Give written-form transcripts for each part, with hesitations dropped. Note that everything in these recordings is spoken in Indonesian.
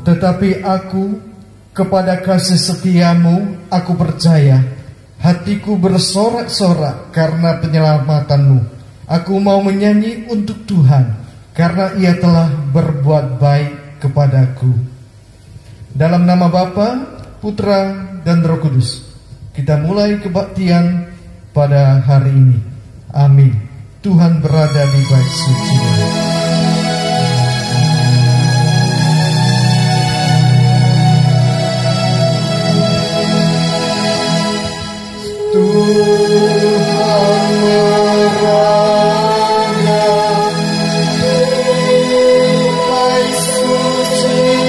Tetapi aku, kepada kasih setiamu, aku percaya. Hatiku bersorak-sorak karena penyelamatanmu. Aku mau menyanyi untuk Tuhan, karena ia telah berbuat baik kepadaku. Dalam nama Bapa, Putra, dan Roh Kudus, kita mulai kebaktian pada hari ini. Amin. Tuhan berada di bait suci. Tuhan merangga di bait suci-Nya,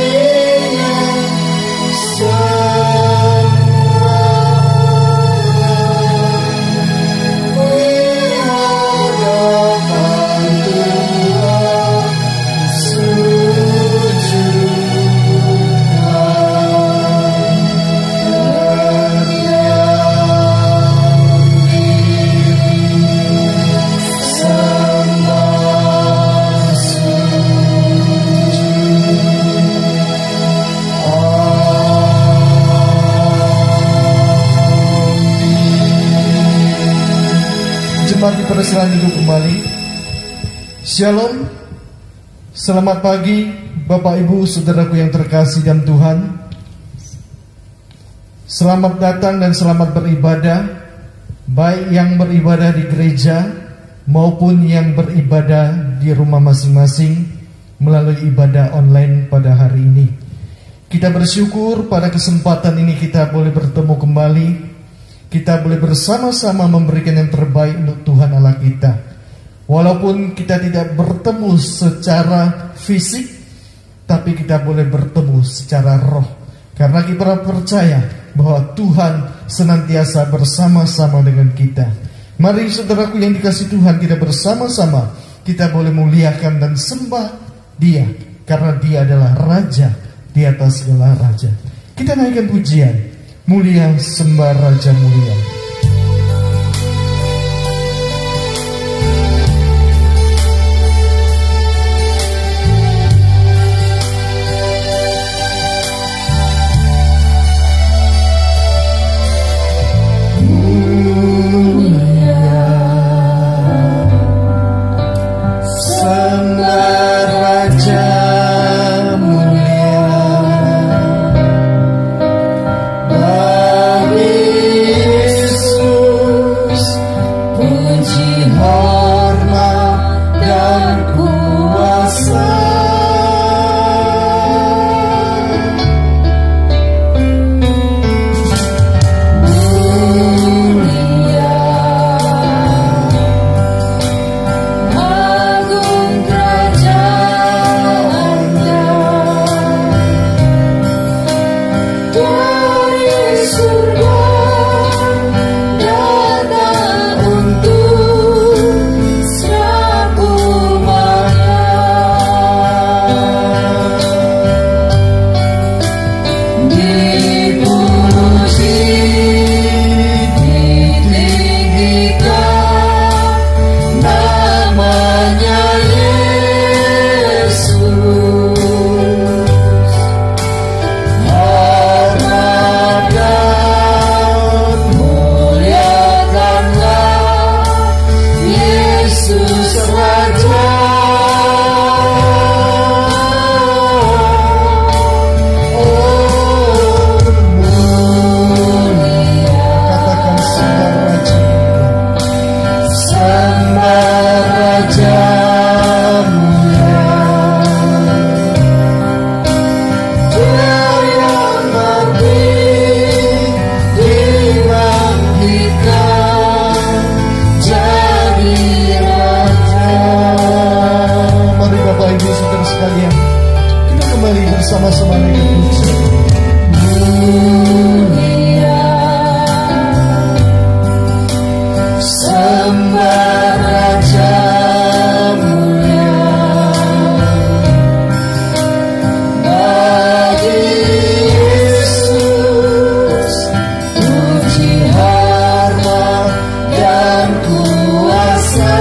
semua di hadapan Tuhan Jemaat dipersilakan duduk kembali. Shalom. Selamat pagi Bapak Ibu Saudaraku yang terkasih dalam Tuhan. Selamat datang dan selamat beribadah, baik yang beribadah di gereja maupun yang beribadah di rumah masing-masing melalui ibadah online pada hari ini. Kita bersyukur pada kesempatan ini kita boleh bertemu kembali. Kita boleh bersama-sama memberikan yang terbaik untuk Tuhan Allah kita. Walaupun kita tidak bertemu secara fisik, tapi kita boleh bertemu secara roh. Karena kita percaya bahwa Tuhan senantiasa bersama-sama dengan kita. Mari saudaraku yang dikasihi Tuhan, kita bersama-sama kita boleh muliakan dan sembah Dia, karena Dia adalah Raja di atas segala raja. Kita naikkan pujian. Mulia sembah Raja mulia. bersama-sama naikkan pujian. Mulia, sembah Raja mulia, bagi Yesus puji hormat dan kuasa.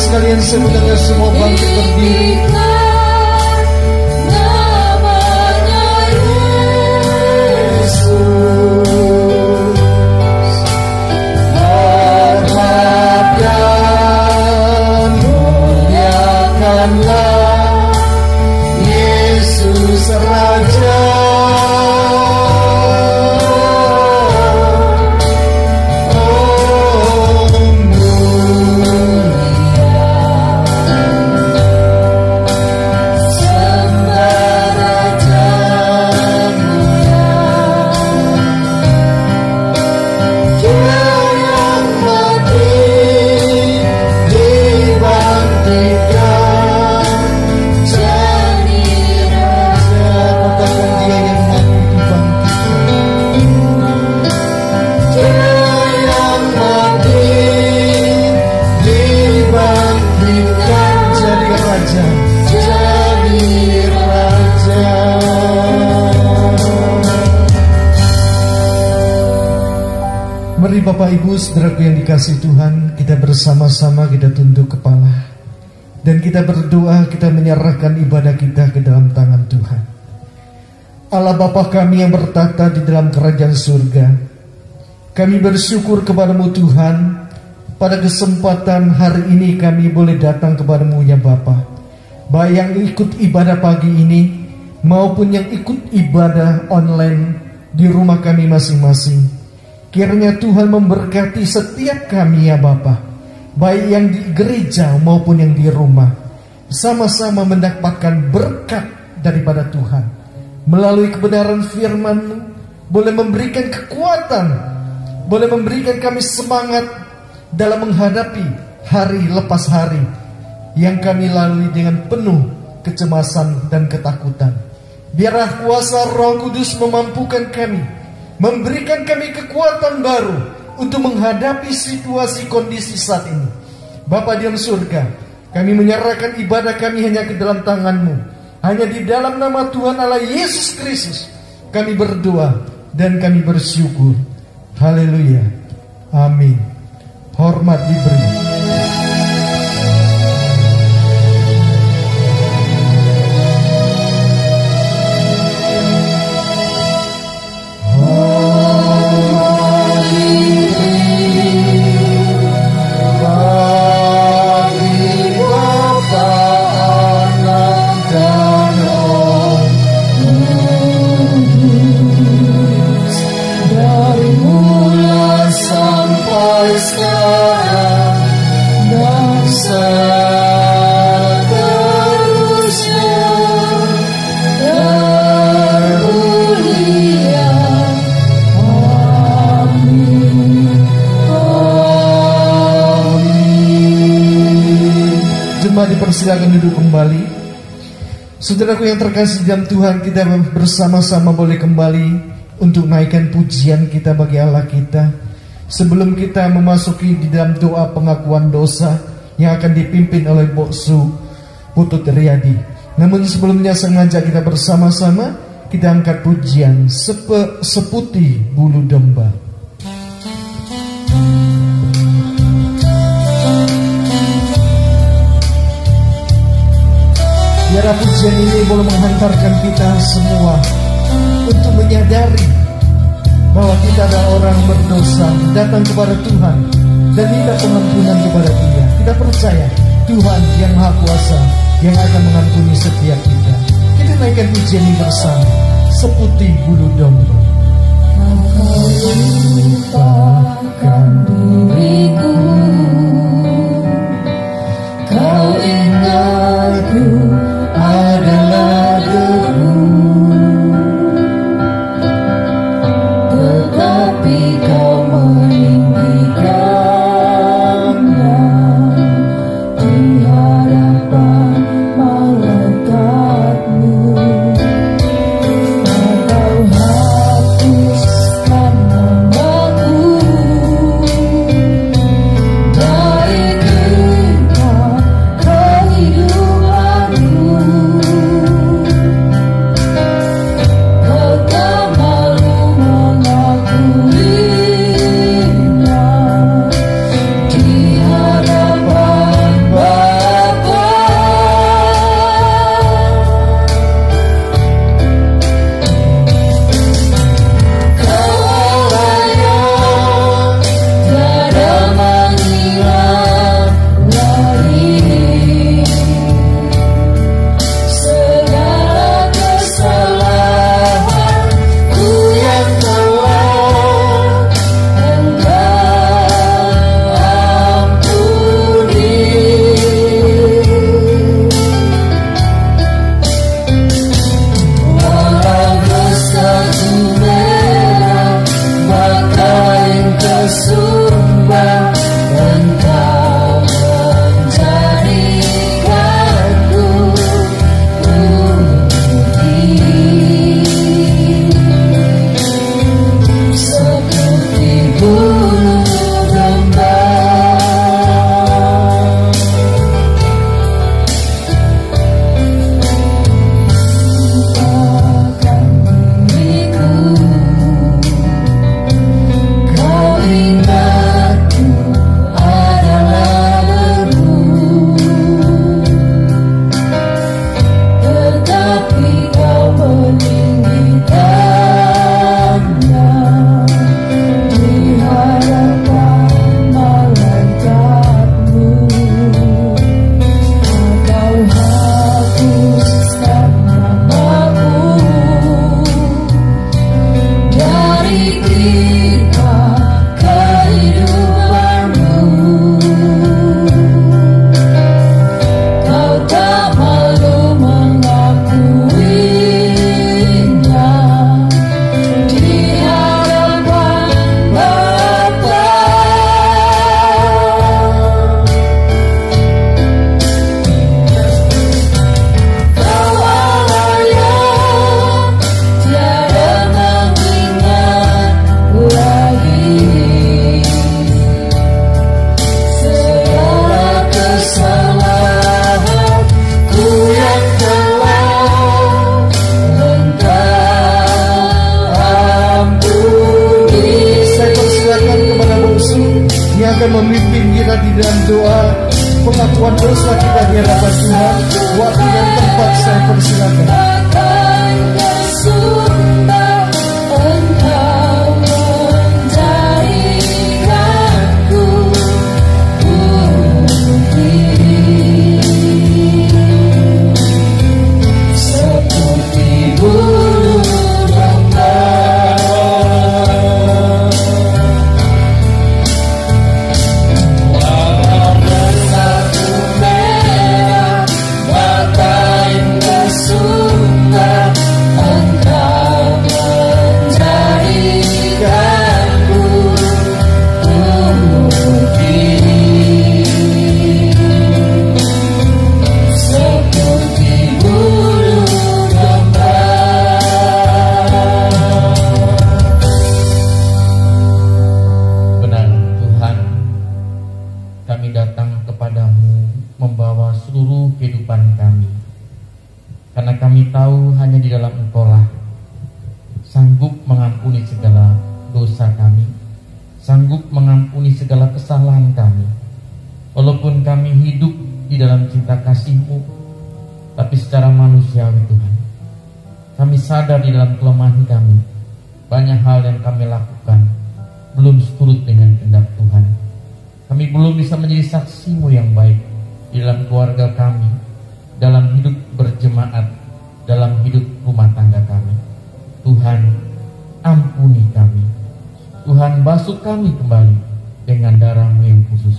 Sekalian semuanya semua bangkit berdiri. Namanya Yesus, hormat dan muliakanlah Yesus Raja. Mari Bapak Ibu saudaraku yang dikasihi Tuhan, kita bersama-sama kita tunduk kepala dan kita berdoa, kita menyerahkan ibadah kita ke dalam tangan Tuhan. Allah Bapa kami yang bertata di dalam kerajaan surga, kami bersyukur kepadamu Tuhan. Pada kesempatan hari ini kami boleh datang kepadamu ya Bapa, baik yang ikut ibadah pagi ini maupun yang ikut ibadah online di rumah kami masing-masing. Kiranya Tuhan memberkati setiap kami ya Bapa, baik yang di gereja maupun yang di rumah, sama-sama mendapatkan berkat daripada Tuhan. Melalui kebenaran firman-Mu, boleh memberikan kekuatan, boleh memberikan kami semangat dalam menghadapi hari lepas hari yang kami lalui dengan penuh kecemasan dan ketakutan. Biarlah kuasa Roh Kudus memampukan kami, memberikan kami kekuatan baru untuk menghadapi situasi kondisi saat ini. Bapa di dalam surga, kami menyerahkan ibadah kami hanya ke dalam tangan-Mu. Hanya di dalam nama Tuhan Allah Yesus Kristus kami berdoa dan kami bersyukur. Haleluya. Amin. Hormat diberi. Dipersilakan duduk kembali. Saudaraku yang terkasih dalam Tuhan, kita bersama-sama boleh kembali untuk naikkan pujian kita bagi Allah kita. Sebelum kita memasuki di dalam doa pengakuan dosa yang akan dipimpin oleh Boksu Putut Riyadi. Namun sebelumnya sengaja kita bersama-sama kita angkat pujian seputih bulu domba. Biarlah pujian ini boleh menghantarkan kita semua untuk menyadari bahwa kita adalah orang berdosa, datang kepada Tuhan dan minta pengampunan kepada Dia. percaya Tuhan yang Maha Kuasa yang akan mengampuni setiap kita. Kita naikkan pujian ini bersama, seputih bulu domba. Kau lupakan diriku, kau ingatku adalah debu, tetapi kau meninggikannya di hadapan malaikatmu. Kau hapuskan namaku dari kitab kehidupanmu. Kau tak malu mengakuinya di hadapan Bapa. Kau Allah yang tiada mengira lagi segala kesalahanku yang telah Engkau ampuni. Walau dosaku merah bagai kesumbar, Engkau menjadikanku putih seperti bulu domba. Lupakan diriku, kau ingatku adalah debu, tetapi kau meninggikannya di hadapan malaikatmu. Kau hapuskan namaku dari kitab kehidupanmu. Kau tak malu mengakuinya di hadapan Bapa. Kau Allah yang tiada mengingat lagi segala kesalahanku yang telah Engkau ampuni. Saya persilakan kepada bungsu yang akan memimpin kita di dalam doa pengakuan dosa kita di hadapan Tuhan. Waktu dan tempat saya persilakan. Bagai kesumbar, Engkau menjadikanku putih seperti bulu domba. Walau dosaku merah bagai kesumbar, kami tahu hanya di dalam Engkau-lah sanggup mengampuni segala dosa kami, sanggup mengampuni segala kesalahan kami. Walaupun kami hidup di dalam cinta kasih-Mu, tapi secara manusiawi Tuhan, kami sadar di dalam kelemahan kami, banyak hal yang kami lakukan belum seturut dengan kehendak Tuhan. Kami belum bisa menjadi saksi-Mu yang baik. dalam keluarga kami, dalam hidup berjemaat, dalam hidup rumah tangga kami. Tuhan, ampuni kami. Tuhan, basuh kami kembali dengan darah-Mu yang khusus,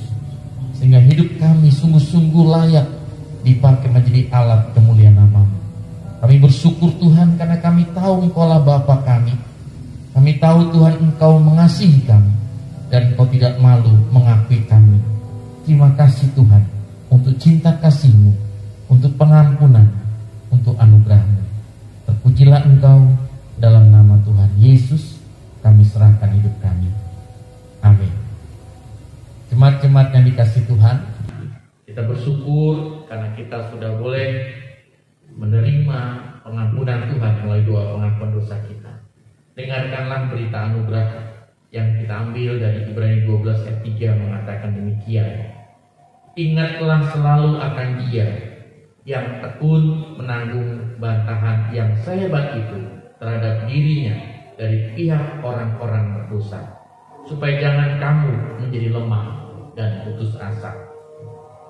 sehingga hidup kami sungguh-sungguh layak dipakai menjadi alat kemuliaan nama-Mu. Kami bersyukur Tuhan karena kami tahu Engkaulah Bapa kami. Kami tahu Tuhan Engkau mengasihi kami dan Engkau tidak malu mengakui kami. Terima kasih Tuhan untuk cinta kasih-Mu, untuk pengampunan, untuk anugerah-Mu. Terpujilah Engkau, dalam nama Tuhan Yesus kami serahkan hidup kami. Amin. Jemaat-jemaat yang dikasihi Tuhan, kita bersyukur karena kita sudah boleh menerima pengampunan Tuhan melalui doa pengakuan dosa kita. Dengarkanlah berita anugerah yang kita ambil dari Ibrani 12 ayat 3 mengatakan demikian. Ingatlah selalu akan Dia yang tekun menanggung bantahan yang sehebat itu terhadap dirinya dari pihak orang-orang berdosa, supaya jangan kamu menjadi lemah dan putus asa.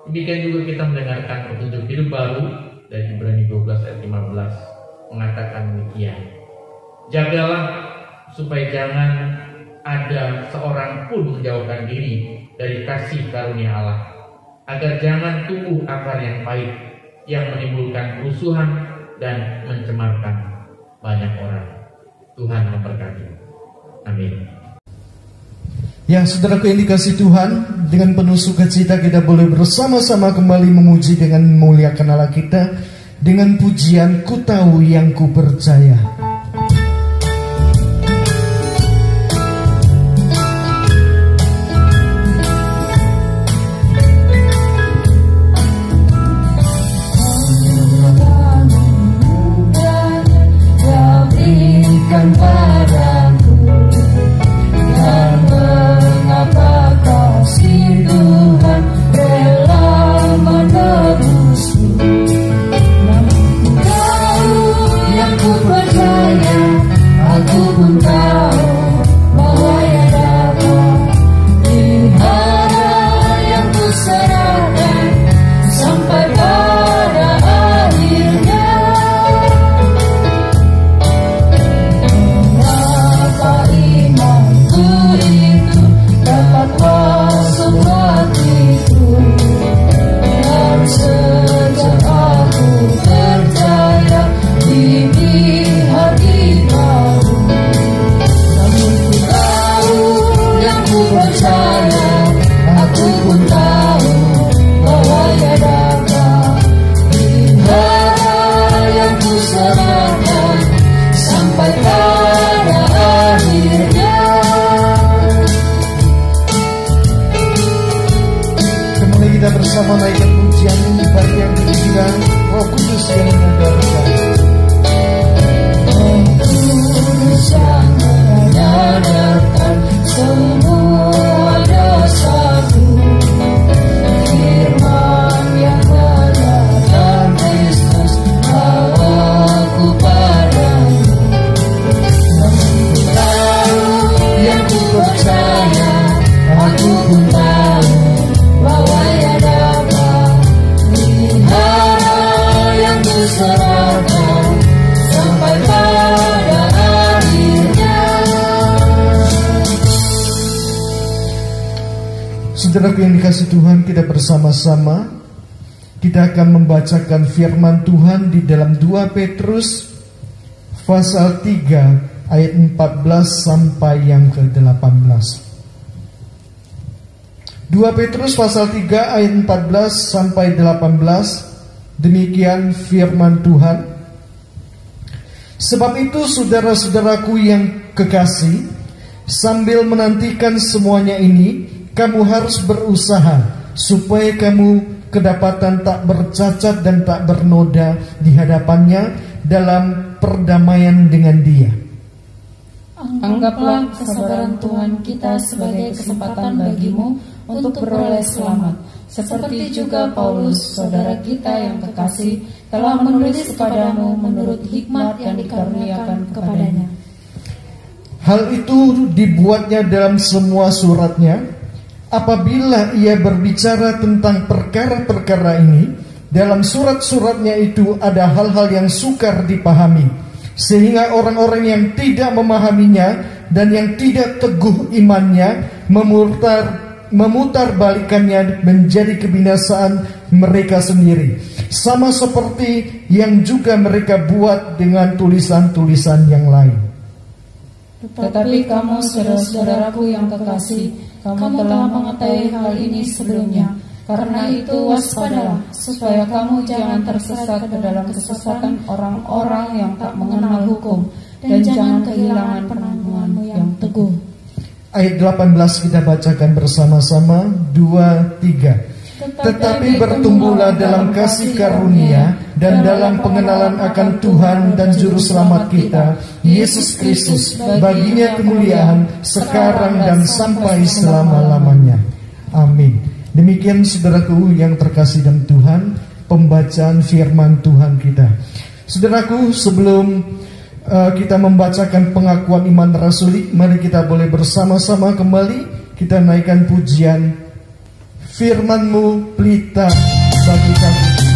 Demikian juga kita mendengarkan petunjuk hidup baru dari Ibrani 12 ayat 15 mengatakan demikian. Jagalah supaya jangan ada seorang pun menjauhkan diri dari kasih karunia Allah, agar jangan tumbuh akar yang pahit yang menimbulkan kerusuhan dan mencemarkan banyak orang. Tuhan memberkati. Amin. Ya, saudaraku yang dikasihi Tuhan, dengan penuh sukacita kita boleh bersama-sama kembali memuji dengan memuliakan Allah kita dengan pujian Ku Tahu Yang Ku Percaya. Bersama naikkan pujian bagi yang ketiga, Roh Kudus yang menyadarkan. Roh Kudus yang menyadarkan semua dosaku, firman yang menyatakan Kristus bawaku padamu. Namun ku tahu yang ku percaya, aku pun tahu bahwa sampai pada akhirnya. Saudaraku yang dikasihi Tuhan, kita bersama-sama kita akan membacakan firman Tuhan di dalam 2 Petrus pasal 3 ayat 14 sampai yang ke-18. 2 Petrus pasal 3 ayat 14 sampai 18. Demikian firman Tuhan. Sebab itu saudara-saudaraku yang kekasih, sambil menantikan semuanya ini, kamu harus berusaha supaya kamu kedapatan tak bercacat dan tak bernoda di hadapannya dalam perdamaian dengan Dia. Anggaplah kesabaran Tuhan kita sebagai kesempatan bagimu untuk beroleh selamat, seperti juga Paulus, saudara kita yang kekasih, telah menulis kepadamu menurut hikmat yang dikaruniakan kepadanya. Hal itu dibuatnya dalam semua suratnya apabila ia berbicara tentang perkara-perkara ini, dalam surat-suratnya itu ada hal-hal yang sukar dipahami, sehingga orang-orang yang tidak memahaminya dan yang tidak teguh imannya memutarbalikannya menjadi kebinasaan mereka sendiri, sama seperti yang juga mereka buat dengan tulisan-tulisan yang lain. Tetapi kamu, saudara-saudaraku yang kekasih, kamu telah mengetahui hal ini sebelumnya. Karena itu waspadalah, supaya kamu jangan tersesat ke dalam kesesatan orang-orang yang tak mengenal hukum, dan jangan kehilangan penanggunganmu yang teguh. Ayat 18 kita bacakan bersama-sama, 2, 3. Tetapi bertumbuhlah dalam kasih karunia dan dalam pengenalan akan Tuhan dan Juru Selamat kita, Yesus Kristus. Baginya kemuliaan sekarang dan sampai selama-lamanya. Amin. Demikian saudaraku yang terkasih dalam Tuhan, pembacaan firman Tuhan kita. Saudaraku, sebelum kita membacakan pengakuan iman rasuli, mari kita boleh bersama-sama kembali kita naikkan pujian Firman-Mu pelita bagi kami.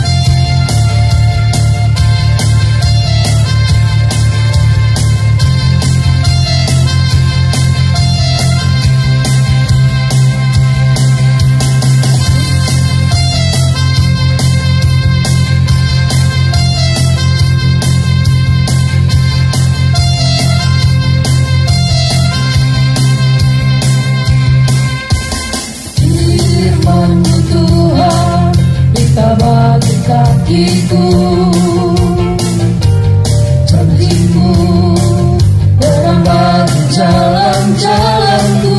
Kakiku, janjimu, terang bagi jalan-jalanku,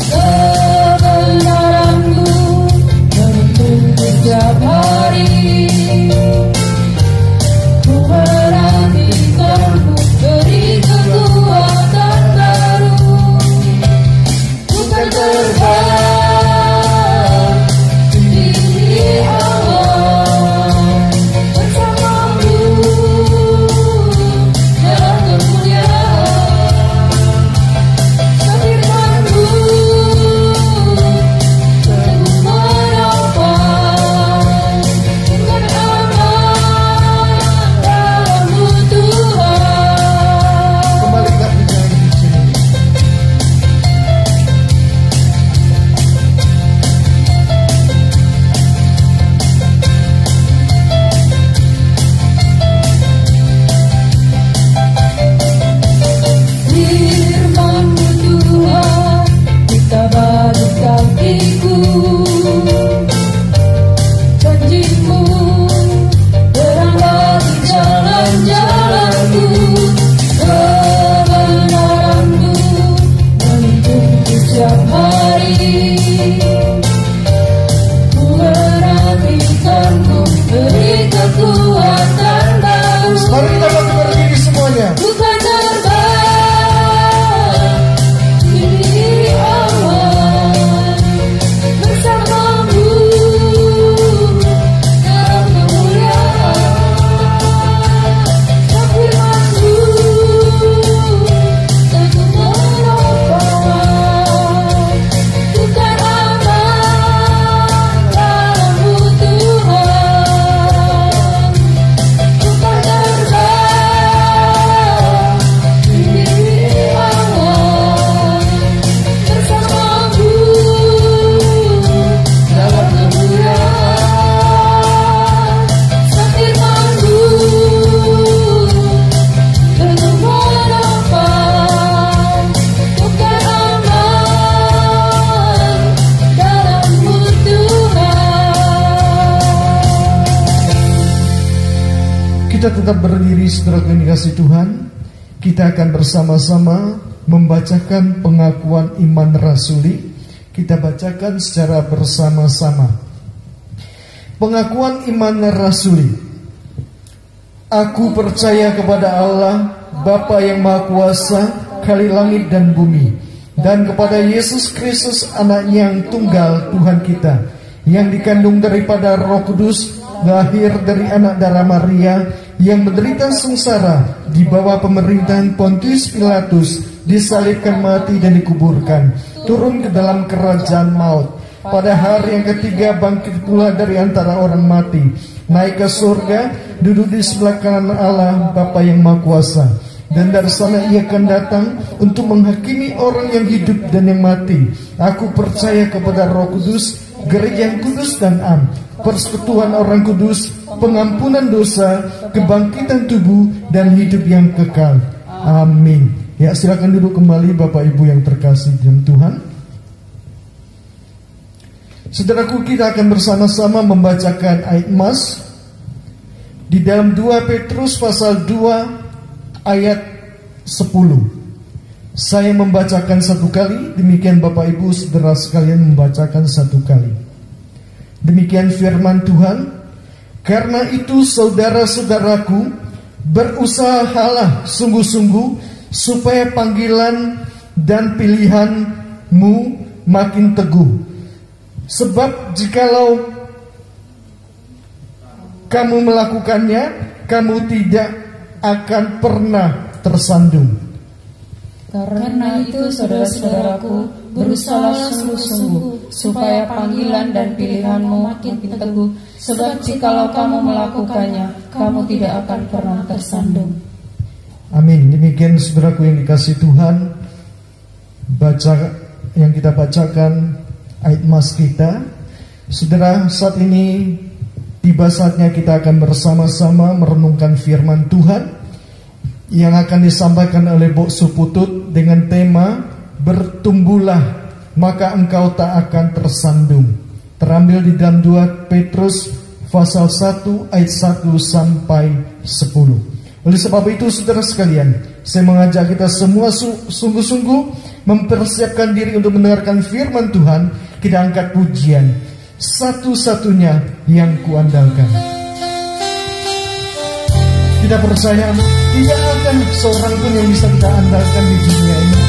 kebenaranmu menuntun setiap hari. Ku perhatikanmu, beri kekuatan baru, bukan terbang. Kita tetap berdiri saudara yang dikasihi Tuhan. Kita akan bersama-sama membacakan pengakuan iman rasuli. Kita bacakan secara bersama-sama. Pengakuan iman rasuli. Aku percaya kepada Allah, Bapa yang Maha Kuasa, Kali langit dan bumi, dan kepada Yesus Kristus, Anak-Nya yang tunggal, Tuhan kita, yang dikandung daripada Roh Kudus, lahir dari anak darah Maria, yang menderita sengsara di bawah pemerintahan Pontius Pilatus, disalibkan, mati dan dikuburkan, turun ke dalam kerajaan maut. Pada hari yang ketiga bangkit pula dari antara orang mati, naik ke surga, duduk di sebelah kanan Allah Bapa yang Maha Kuasa. Dan dari sana ia akan datang untuk menghakimi orang yang hidup dan yang mati. Aku percaya kepada Roh Kudus, gereja yang kudus dan am, persekutuan orang kudus, pengampunan dosa, kebangkitan tubuh dan hidup yang kekal. Amin. Ya, silakan duduk kembali Bapak Ibu yang terkasih dalam Tuhan. Saudaraku, kita akan bersama-sama membacakan ayat mas di dalam 2 Petrus pasal 2 ayat 10. Saya membacakan satu kali, demikian Bapak Ibu saudara sekalian membacakan satu kali. Demikian firman Tuhan. Karena itu saudara-saudaraku, berusahalah sungguh-sungguh supaya panggilan dan pilihanmu makin teguh. Sebab jikalau kamu melakukannya, kamu tidak akan pernah tersandung. Karena itu saudara-saudaraku, berusahalah sungguh-sungguh supaya panggilan dan pilihanmu makin teguh. Sebab jikalau kamu melakukannya, kamu tidak akan pernah tersandung. Amin. Demikian saudaraku yang dikasihi Tuhan, yang kita bacakan ayat mas kita. Saudara, saat ini tiba saatnya kita akan bersama-sama merenungkan firman Tuhan yang akan disampaikan oleh Bok Suputut dengan tema bertumbuhlah maka engkau tak akan tersandung. Terambil di dalam 2 Petrus pasal 1 ayat 1 sampai 10. Oleh sebab itu saudara sekalian, saya mengajak kita semua sungguh-sungguh mempersiapkan diri untuk mendengarkan firman Tuhan. Kita angkat pujian, satu-satunya yang kuandalkan. Kita percaya tidak akan seorang pun yang bisa kita andalkan di dunia ini.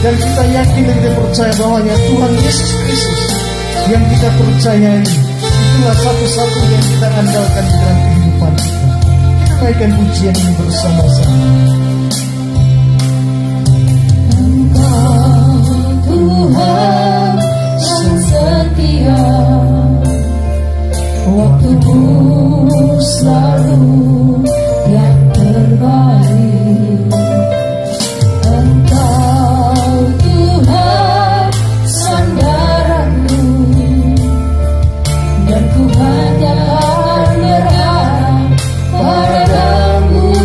Dan kita yakin dan kita percaya bahwa Tuhan Yesus Kristus yang kita percayai, itulah satu-satunya yang kita andalkan di dalam kehidupan kita. Kita naikkan pujian ini bersama-sama. Tuhan yang setia, waktumu selalu yang terbaik. Engkau Tuhan sandaranku, dan ku hanya berharap padamu.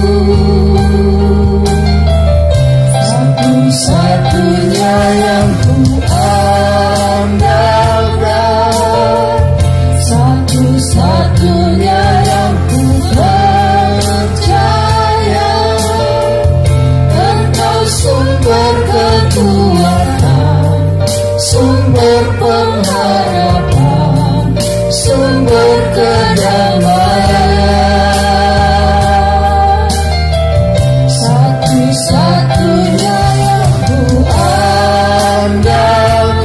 Satu-satunya yang ku andalkan, satu-satunya yang ku percaya. Engkau sumber kekuatan, sumber pengharapan, sumber kedamaian. Satu-satunya yang ku andalkan,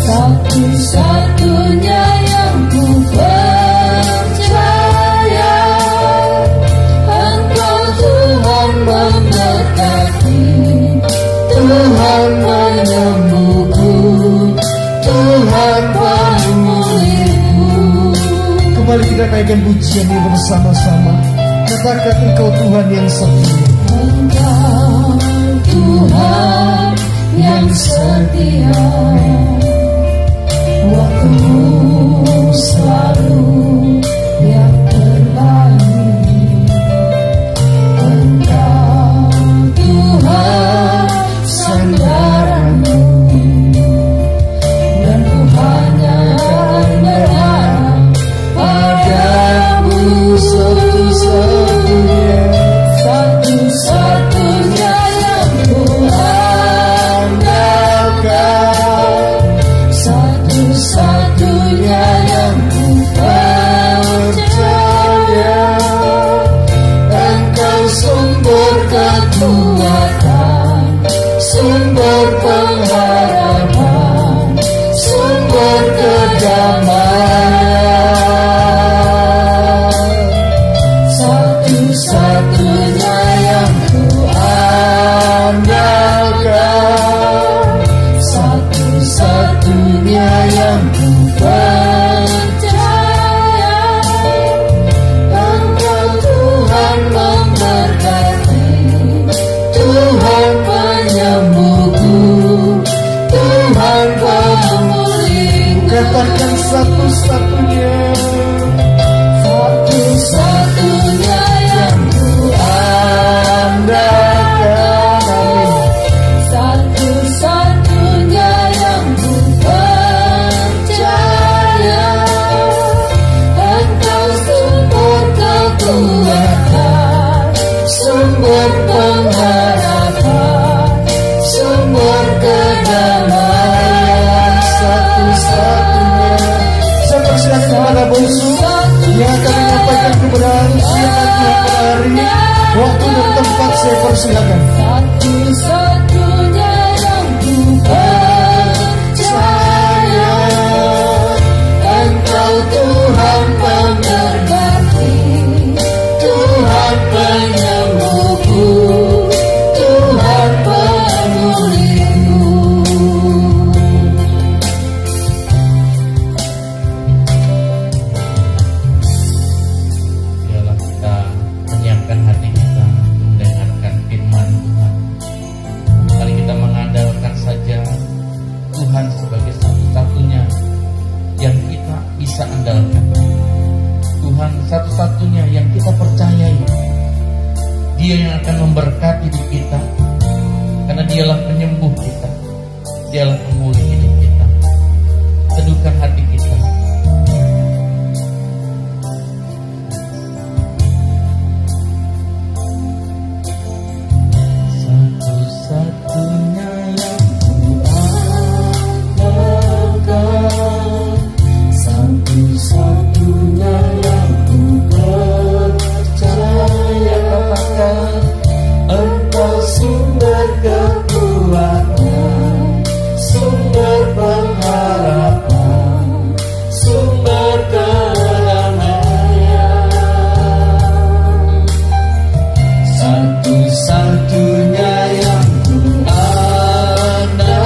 satu-satunya yang ku percaya. Engkau Tuhan memberkati, Tuhan menyembuhku, Tuhan pemulihku. Kembali kita naikkan pujian ini bersama-sama. Katakan engkau Tuhan yang setia. Engkau Tuhan yang setia, waktumu selalu yang terbaik. Engkau Tuhan sandaranku, dan ku hanya berharap padamu. Satu-satunya yang ku andalkan, satu-satunya yang ku percaya. Engkau sumber kekuatan, sumber pengharapan, sumber kedamaian. Satu-satunya yang ku satu-satunya, satu-satunya yang ku andalkan. Amin. Satu-satunya yang ku percaya, Engkau sumber kekuatan, sumber pengharapan, sumber kedamaian. Satu-satunya. Saya persilakan kepada bungsu yang akan menyampaikan kebenaran firman Tuhan pada hari ini. Waktu dan tempat saya persilakan. Satu-satunya yang ku percaya, Engkau Tuhan pemberkati, Tuhan penyembuhku, Tuhan pemulihku. Biarlah kita menyiapkan hati kita untuk mendengarkan firman Tuhan. Mari kita mengandalkan saja Tuhan sebagai satu-satunya yang kita bisa andalkan. Tuhan satu-satunya yang kita percayai. Dia yang akan memberkati hidup kita, karena Dialah penyembuh kita, Dialah pemulih hidup kita. Teduhkan hati kita. Satu-satunya yang ku andalkan, satu-satunya yang ku percaya, katakan Engkau sumber kekuatan, sumber pengharapan, sumber kedamaian. Satu-satunya yang ku andalkan,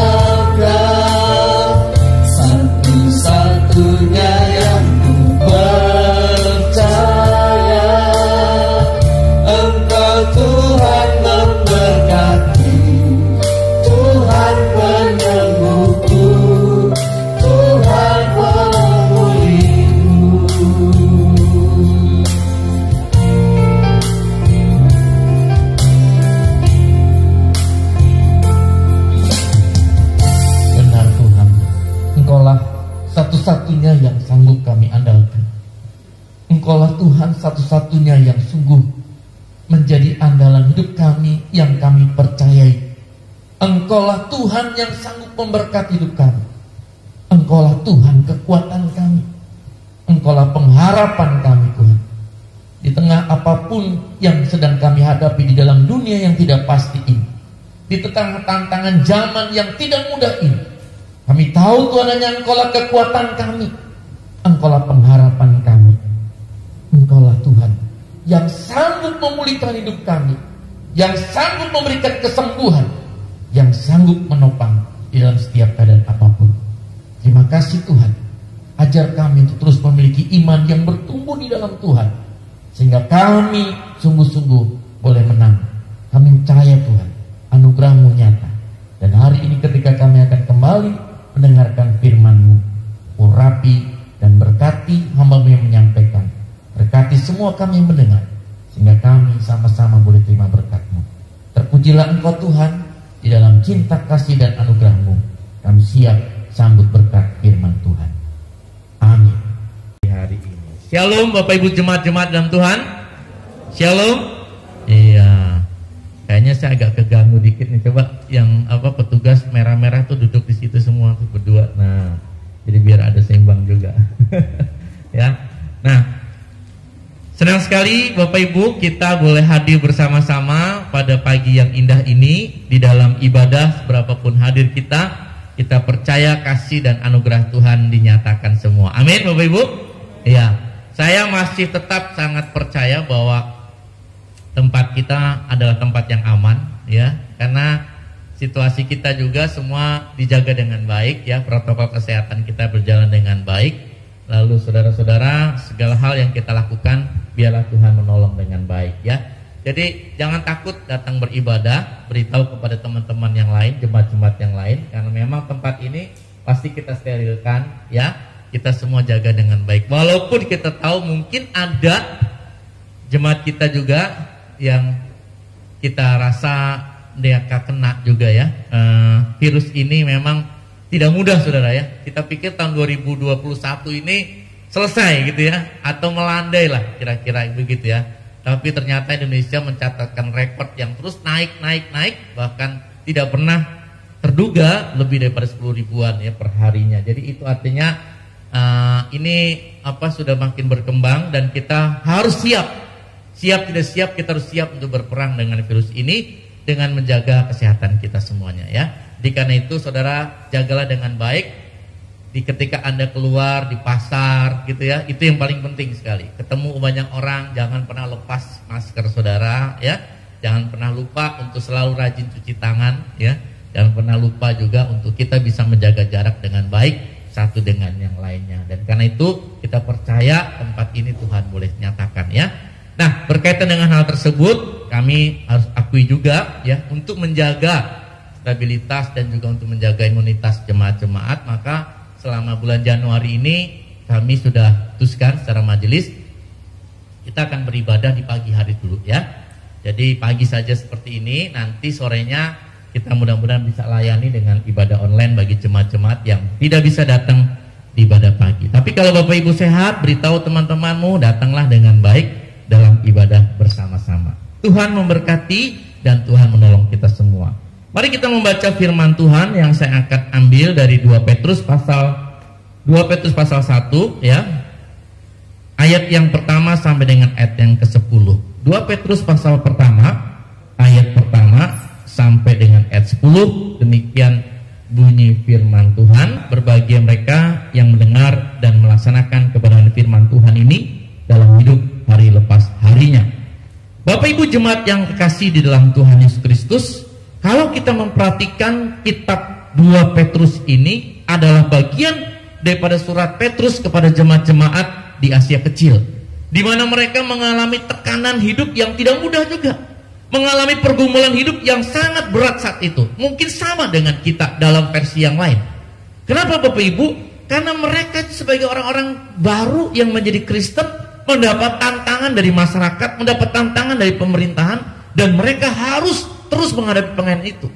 satu-satunya yang ku percaya, Engkau Tuhan memberkati, Tuhan penyembuhku, Tuhan pemulihku. Benar Tuhan, Engkaulah satu-satunya yang sanggup kami andalkan. Engkaulah Tuhan satu-satunya yang sungguh menjadi andalan hidup kami yang kami percayai. Engkaulah Tuhan yang sanggup memberkati hidup kami. Engkaulah Tuhan kekuatan kami. Engkaulah pengharapan kami Tuhan. Di tengah apapun yang sedang kami hadapi di dalam dunia yang tidak pasti ini, di tengah tantangan zaman yang tidak mudah ini, kami tahu Tuhan hanya Engkaulah kekuatan kami, Engkaulah pengharapan kami. Engkaulah Tuhan yang sanggup memulihkan hidup kami, yang sanggup memberikan kesembuhan, yang sanggup menopang di dalam setiap keadaan apapun. Terima kasih Tuhan. Ajar kami untuk terus memiliki iman yang bertumbuh di dalam Tuhan, sehingga kami sungguh-sungguh boleh menang. Kami percaya Tuhan, anugerah-Mu nyata. Dan hari ini ketika kami akan kembali mendengarkan firman-Mu, urapi dan berkati hamba-Mu yang menyampaikan. Berkati semua kami yang mendengar, sehingga kami sama-sama boleh terima berkat-Mu. Terpujilah Engkau Tuhan, di dalam cinta kasih dan anugerah-Mu kami siap sambut berkat firman Tuhan. Amin. Di hari ini, Shalom Bapak Ibu jemaat-jemaat dalam Tuhan. Shalom. Iya, kayaknya saya agak keganggu dikit nih. Coba yang petugas merah-merah tuh duduk di situ semua tuh berdua. Nah, jadi biar ada seimbang juga. Ya. Nah, senang sekali Bapak Ibu kita boleh hadir bersama-sama pada pagi yang indah ini di dalam ibadah. Berapapun hadir kita percaya kasih dan anugerah Tuhan dinyatakan semua. Amin Bapak Ibu. Ya, saya masih tetap sangat percaya bahwa tempat kita adalah tempat yang aman, ya, karena situasi kita juga semua dijaga dengan baik, ya, protokol kesehatan kita berjalan dengan baik. Lalu saudara-saudara, segala hal yang kita lakukan biarlah Tuhan menolong dengan baik, ya. Jadi jangan takut datang beribadah, beritahu kepada teman-teman yang lain, jemaat-jemaat yang lain, karena memang tempat ini pasti kita sterilkan, ya. kita semua jaga dengan baik. Walaupun kita tahu mungkin ada jemaat kita juga yang kita rasa dia kena juga ya. Virus ini memang tidak mudah saudara ya. Kita pikir tahun 2021 ini selesai gitu ya, atau melandai lah kira-kira begitu ya. Tapi ternyata Indonesia mencatatkan rekor yang terus naik, bahkan tidak pernah terduga lebih daripada 10 ribuan ya per harinya. Jadi itu artinya ini sudah makin berkembang dan kita harus siap tidak siap, kita harus siap untuk berperang dengan virus ini dengan menjaga kesehatan kita semuanya ya. Jadi karena itu saudara, jagalah dengan baik. Ketika Anda keluar di pasar gitu ya, itu yang paling penting sekali. Ketemu banyak orang, jangan pernah lepas masker saudara ya. Jangan pernah lupa untuk selalu rajin cuci tangan ya. Jangan pernah lupa juga untuk kita bisa menjaga jarak dengan baik satu dengan yang lainnya. Dan karena itu kita percaya tempat ini Tuhan boleh nyatakan ya. Nah, berkaitan dengan hal tersebut, kami harus akui juga ya, untuk menjaga stabilitas dan juga untuk menjaga imunitas jemaat-jemaat, maka selama bulan Januari ini kami sudah putuskan secara majelis kita akan beribadah di pagi hari dulu ya. Jadi pagi saja seperti ini, nanti sorenya kita mudah-mudahan bisa layani dengan ibadah online bagi jemaat-jemaat yang tidak bisa datang di ibadah pagi. Tapi kalau Bapak Ibu sehat, beritahu teman-temanmu, datanglah dengan baik dalam ibadah bersama-sama. Tuhan memberkati dan Tuhan menolong kita semua. Mari kita membaca firman Tuhan yang saya akan ambil dari 2 Petrus pasal 1 ya. Ayat yang pertama sampai dengan ayat yang ke-10. 2 Petrus pasal pertama ayat pertama sampai dengan ayat 10. Demikian bunyi firman Tuhan. Berbahagia mereka yang mendengar dan melaksanakan kebenaran firman Tuhan ini dalam hidup hari lepas harinya. Bapak Ibu jemaat yang kekasih di dalam Tuhan Yesus Kristus, kalau kita memperhatikan kitab 2 Petrus ini adalah bagian daripada surat Petrus kepada jemaat-jemaat di Asia Kecil, di mana mereka mengalami tekanan hidup yang tidak mudah juga, mengalami pergumulan hidup yang sangat berat saat itu. Mungkin sama dengan kita dalam versi yang lain. Kenapa Bapak Ibu? Karena mereka sebagai orang-orang baru yang menjadi Kristen mendapat tantangan dari masyarakat, mendapat tantangan dari pemerintahan, dan mereka harus terus menghadapi pengen itu.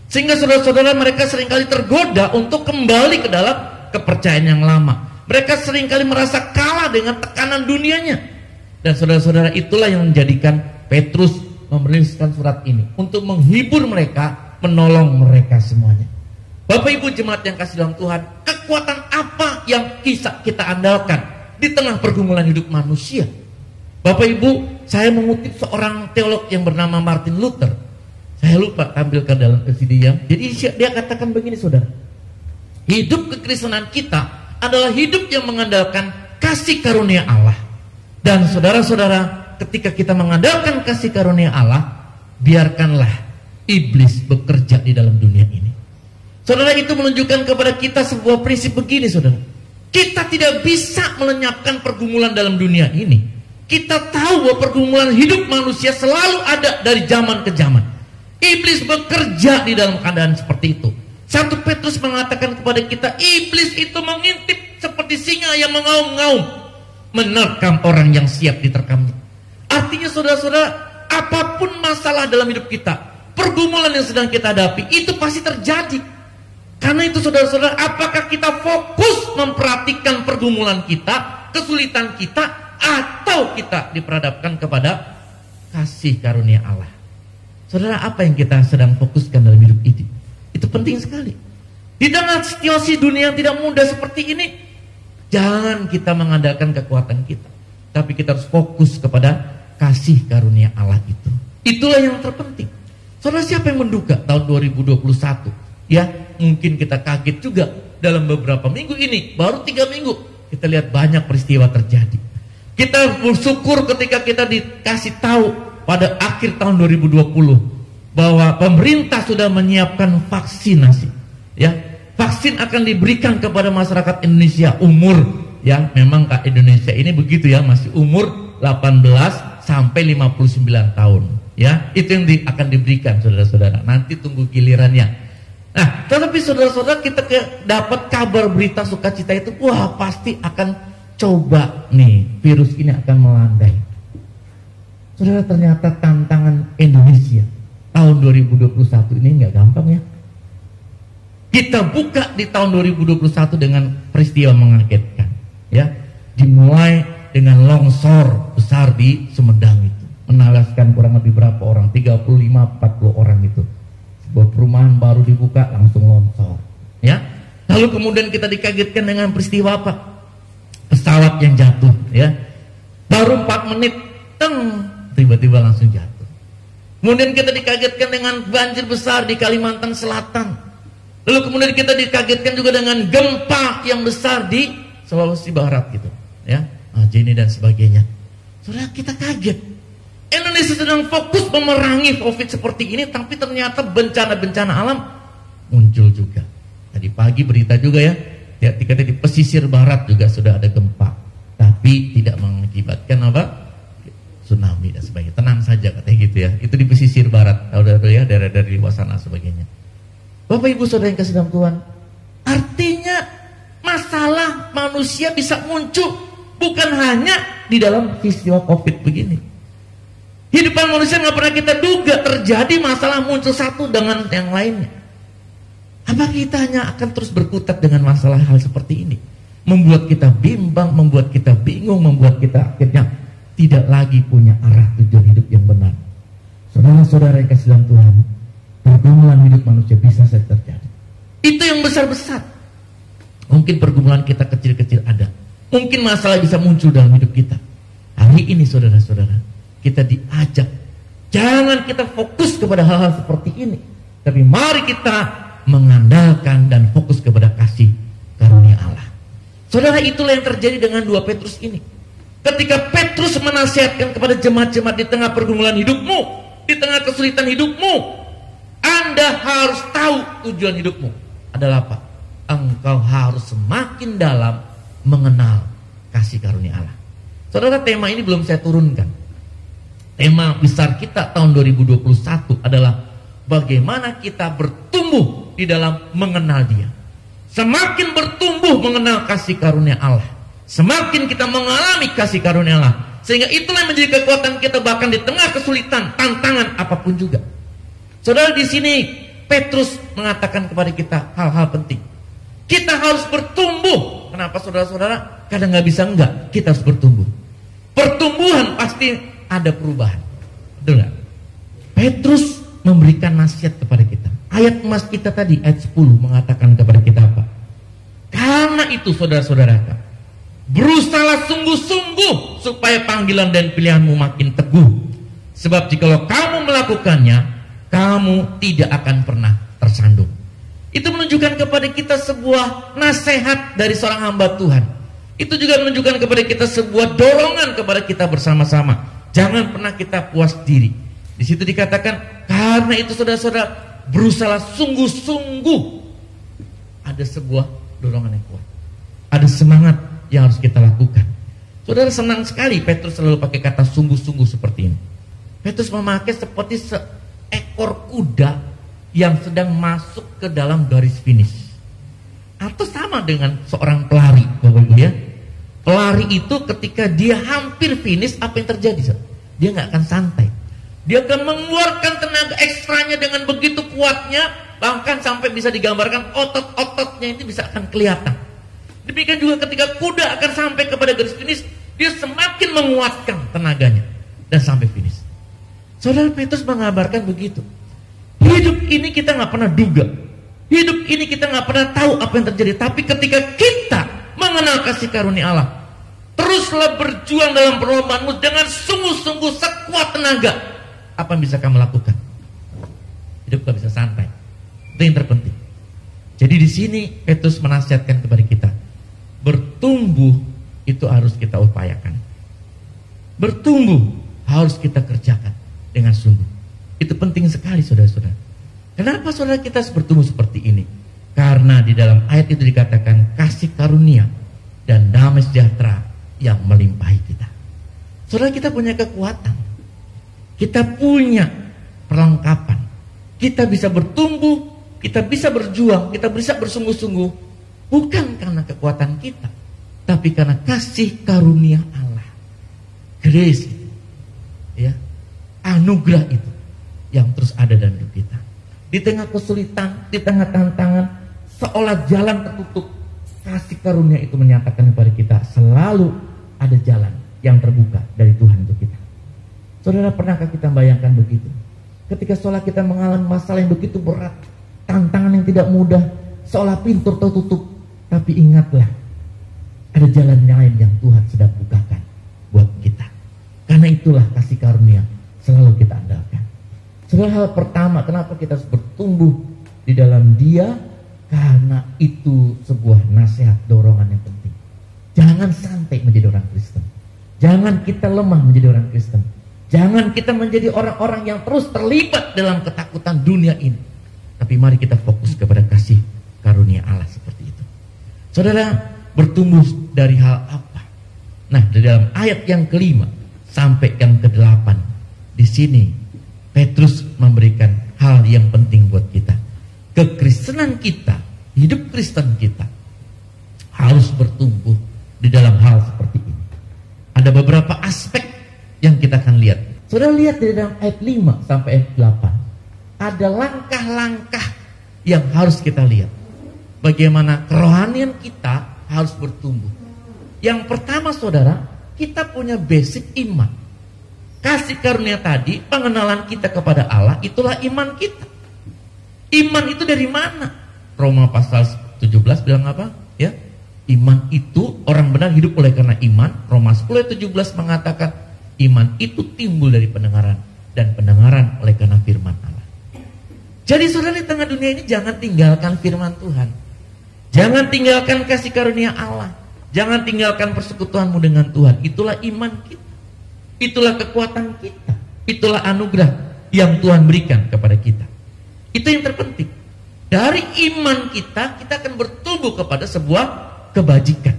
Sehingga saudara-saudara mereka seringkali tergoda untuk kembali ke dalam kepercayaan yang lama. Mereka seringkali merasa kalah dengan tekanan dunianya. Dan saudara-saudara itulah yang menjadikan Petrus menuliskan surat ini untuk menghibur mereka, menolong mereka semuanya. Bapak Ibu jemaat yang kasih dalam Tuhan, kekuatan apa yang kita andalkan di tengah pergumulan hidup manusia? Bapak Ibu, saya mengutip seorang teolog yang bernama Martin Luther. Saya lupa tampilkan dalam video. Jadi dia katakan begini saudara, hidup kekristenan kita adalah hidup yang mengandalkan kasih karunia Allah. Dan saudara-saudara, ketika kita mengandalkan kasih karunia Allah, biarkanlah iblis bekerja di dalam dunia ini. Saudara, itu menunjukkan kepada kita sebuah prinsip begini saudara, kita tidak bisa melenyapkan pergumulan dalam dunia ini. Kita tahu bahwa pergumulan hidup manusia selalu ada dari zaman ke zaman. Iblis bekerja di dalam keadaan seperti itu. 1 Petrus mengatakan kepada kita, iblis itu mengintip seperti singa yang mengaum-ngaum, menerkam orang yang siap diterkamnya. Artinya saudara-saudara, apapun masalah dalam hidup kita, pergumulan yang sedang kita hadapi, itu pasti terjadi. Karena itu saudara-saudara, apakah kita fokus memperhatikan pergumulan kita, kesulitan kita, atau kita diperhadapkan kepada kasih karunia Allah? Saudara, apa yang kita sedang fokuskan dalam hidup ini? Itu penting sekali. Di tengah situasi dunia yang tidak mudah seperti ini, jangan kita mengandalkan kekuatan kita, tapi kita harus fokus kepada kasih karunia Allah itu. Itulah yang terpenting. Saudara, siapa yang menduga tahun 2021? Ya, mungkin kita kaget juga dalam beberapa minggu ini, baru 3 minggu, kita lihat banyak peristiwa terjadi. Kita bersyukur ketika kita dikasih tahu pada akhir tahun 2020 bahwa pemerintah sudah menyiapkan vaksinasi. Ya, vaksin akan diberikan kepada masyarakat Indonesia umur, ya memang Kak Indonesia ini begitu ya, masih umur 18 sampai 59 tahun. Ya, itu yang akan diberikan saudara-saudara. Nanti tunggu gilirannya. Nah, tetapi saudara-saudara kita dapat kabar berita sukacita itu, wah pasti akan coba nih virus ini akan melandai. Saudara, ternyata tantangan Indonesia tahun 2021 ini nggak gampang ya. Kita buka di tahun 2021 dengan peristiwa mengagetkan, ya. Dimulai dengan longsor besar di Sumedang itu, menewaskan kurang lebih berapa orang, 35-40 orang itu. Sebuah perumahan baru dibuka langsung longsor, ya. Lalu kemudian kita dikagetkan dengan peristiwa apa? Pesawat yang jatuh, ya. Baru 4 menit, tiba-tiba langsung jatuh. Kemudian kita dikagetkan dengan banjir besar di Kalimantan Selatan. Lalu kemudian kita dikagetkan juga dengan gempa yang besar di Sulawesi Barat gitu, ya, Jini dan sebagainya. Saudara, kita kaget. Indonesia sedang fokus memerangi COVID seperti ini, tapi ternyata bencana-bencana alam muncul juga. Tadi pagi berita juga ya, ketika di pesisir barat juga sudah ada gempa, tapi tidak mengakibatkan apa? Tsunami dan sebagainya. Tenang saja katanya gitu ya. Itu di pesisir barat, saudara ya, daerah-daerah di luar sana sebagainya. Bapak Ibu Saudara yang kasih dalam Tuhan, artinya masalah manusia bisa muncul bukan hanya di dalam peristiwa COVID begini. Hidupan manusia nggak pernah kita duga terjadi masalah muncul satu dengan yang lainnya. Apa kita hanya akan terus berkutat dengan masalah hal seperti ini? Membuat kita bimbang, membuat kita bingung, membuat kita akhirnya tidak lagi punya arah tujuan hidup yang benar. Saudara-saudara yang kasih dalam Tuhan, pergumulan hidup manusia bisa saja terjadi. Itu yang besar-besar. Mungkin pergumulan kita kecil-kecil ada. Mungkin masalah bisa muncul dalam hidup kita. Hari ini saudara-saudara, kita diajak, jangan kita fokus kepada hal-hal seperti ini, tapi mari kita mengandalkan dan fokus kepada kasih karunia Allah. Saudara, itulah yang terjadi dengan 2 Petrus ini. Ketika Petrus menasihatkan kepada jemaat-jemaat di tengah pergumulan hidupmu, di tengah kesulitan hidupmu, Anda harus tahu tujuan hidupmu adalah apa? Engkau harus semakin dalam mengenal kasih karunia Allah. Saudara, tema ini belum saya turunkan. Tema besar kita tahun 2021 adalah bagaimana kita bertumbuh di dalam mengenal Dia. Semakin bertumbuh mengenal kasih karunia Allah, semakin kita mengalami kasih karunia Allah, sehingga itulah yang menjadi kekuatan kita bahkan di tengah kesulitan, tantangan apapun juga. Saudara, di sini Petrus mengatakan kepada kita hal-hal penting. Kita harus bertumbuh. Kenapa saudara-saudara? Kadang nggak bisa enggak, kita harus bertumbuh. Pertumbuhan pasti ada perubahan. Betul nggak? Petrus memberikan nasihat kepada kita. Ayat emas kita tadi, ayat 10 mengatakan kepada kita apa? Karena itu saudara-saudara, berusahalah sungguh-sungguh supaya panggilan dan pilihanmu makin teguh. Sebab jikalau kamu melakukannya, kamu tidak akan pernah tersandung. Itu menunjukkan kepada kita sebuah nasihat dari seorang hamba Tuhan. Itu juga menunjukkan kepada kita sebuah dorongan kepada kita bersama-sama. Jangan pernah kita puas diri. Di situ dikatakan, karena itu saudara-saudara, berusahalah sungguh-sungguh. Ada sebuah dorongan yang kuat. Ada semangat yang harus kita lakukan. Saudara, senang sekali Petrus selalu pakai kata sungguh-sungguh seperti ini. Petrus memakai seperti seekor kuda yang sedang masuk ke dalam garis finish. Atau sama dengan seorang pelari, Bapak Ibu ya. Pelari itu ketika dia hampir finish, apa yang terjadi? Dia nggak akan santai. Dia akan mengeluarkan tenaga ekstranya dengan begitu kuatnya, bahkan sampai bisa digambarkan otot-ototnya itu bisa akan kelihatan. Demikian juga ketika kuda akan sampai kepada garis finish, dia semakin menguatkan tenaganya dan sampai finish. Saudara, Petrus mengabarkan begitu. Hidup ini kita nggak pernah duga. Hidup ini kita nggak pernah tahu apa yang terjadi. Tapi ketika kita mengenal kasih karunia Allah, teruslah berjuang dalam perlombaanmu dengan sungguh-sungguh sekuat tenaga. Apa yang bisa kamu lakukan? Hidup gak bisa santai. Itu yang terpenting. Jadi di sini Petrus menasihatkan kepada kita, bertumbuh itu harus kita upayakan. Bertumbuh harus kita kerjakan dengan sungguh. Itu penting sekali saudara-saudara. Kenapa saudara kita harus bertumbuh seperti ini? Karena di dalam ayat itu dikatakan kasih karunia dan damai sejahtera yang melimpahi kita. Saudara, kita punya kekuatan. Kita punya perlengkapan. Kita bisa bertumbuh kita bisa berjuang, kita bisa bersungguh-sungguh, bukan karena kekuatan kita, tapi karena kasih karunia Allah. Grace, ya, anugerah itu yang terus ada dalam hidup kita. Di tengah kesulitan, di tengah tantangan, seolah jalan tertutup, kasih karunia itu menyatakan kepada kita selalu ada jalan yang terbuka dari Tuhan untuk kita. Saudara, pernahkah kita bayangkan begitu? Ketika seolah kita mengalami masalah yang begitu berat, tantangan yang tidak mudah, seolah pintu tertutup, tapi ingatlah, ada jalan lain yang Tuhan sedang bukakan buat kita. Karena itulah kasih karunia selalu kita andalkan. Saudara, hal pertama, kenapa kita harus bertumbuh di dalam Dia? Karena itu sebuah nasihat, dorongan yang penting. Jangan sampai menjadi orang Kristen. Jangan kita lemah menjadi orang Kristen. Jangan kita menjadi orang-orang yang terus terlibat dalam ketakutan dunia ini. Tapi mari kita fokus kepada kasih karunia Allah seperti itu. Saudara, bertumbuh dari hal apa? Nah, di dalam ayat yang kelima sampai yang ke-8, di sini Petrus memberikan hal yang penting buat kita. Kekristenan kita, hidup Kristen kita harus bertumbuh di dalam hal seperti ini. Ada beberapa aspek yang kita akan lihat. Saudara, lihat di dalam ayat 5 sampai ayat 8. Ada langkah-langkah yang harus kita lihat. Bagaimana kerohanian kita harus bertumbuh. Yang pertama, saudara, kita punya basic iman. Kasih karunia tadi, pengenalan kita kepada Allah, itulah iman kita. Iman itu dari mana? Roma pasal 17 bilang apa? Ya, iman itu orang benar hidup oleh karena iman. Roma 10 ayat 17 mengatakan iman itu timbul dari pendengaran, dan pendengaran oleh karena firman Allah. Jadi saudara, di tengah dunia ini jangan tinggalkan firman Tuhan. Jangan tinggalkan kasih karunia Allah. Jangan tinggalkan persekutuanmu dengan Tuhan. Itulah iman kita. Itulah kekuatan kita. Itulah anugerah yang Tuhan berikan kepada kita. Itu yang terpenting. Dari iman kita, kita akan bertumbuh kepada sebuah kebajikan.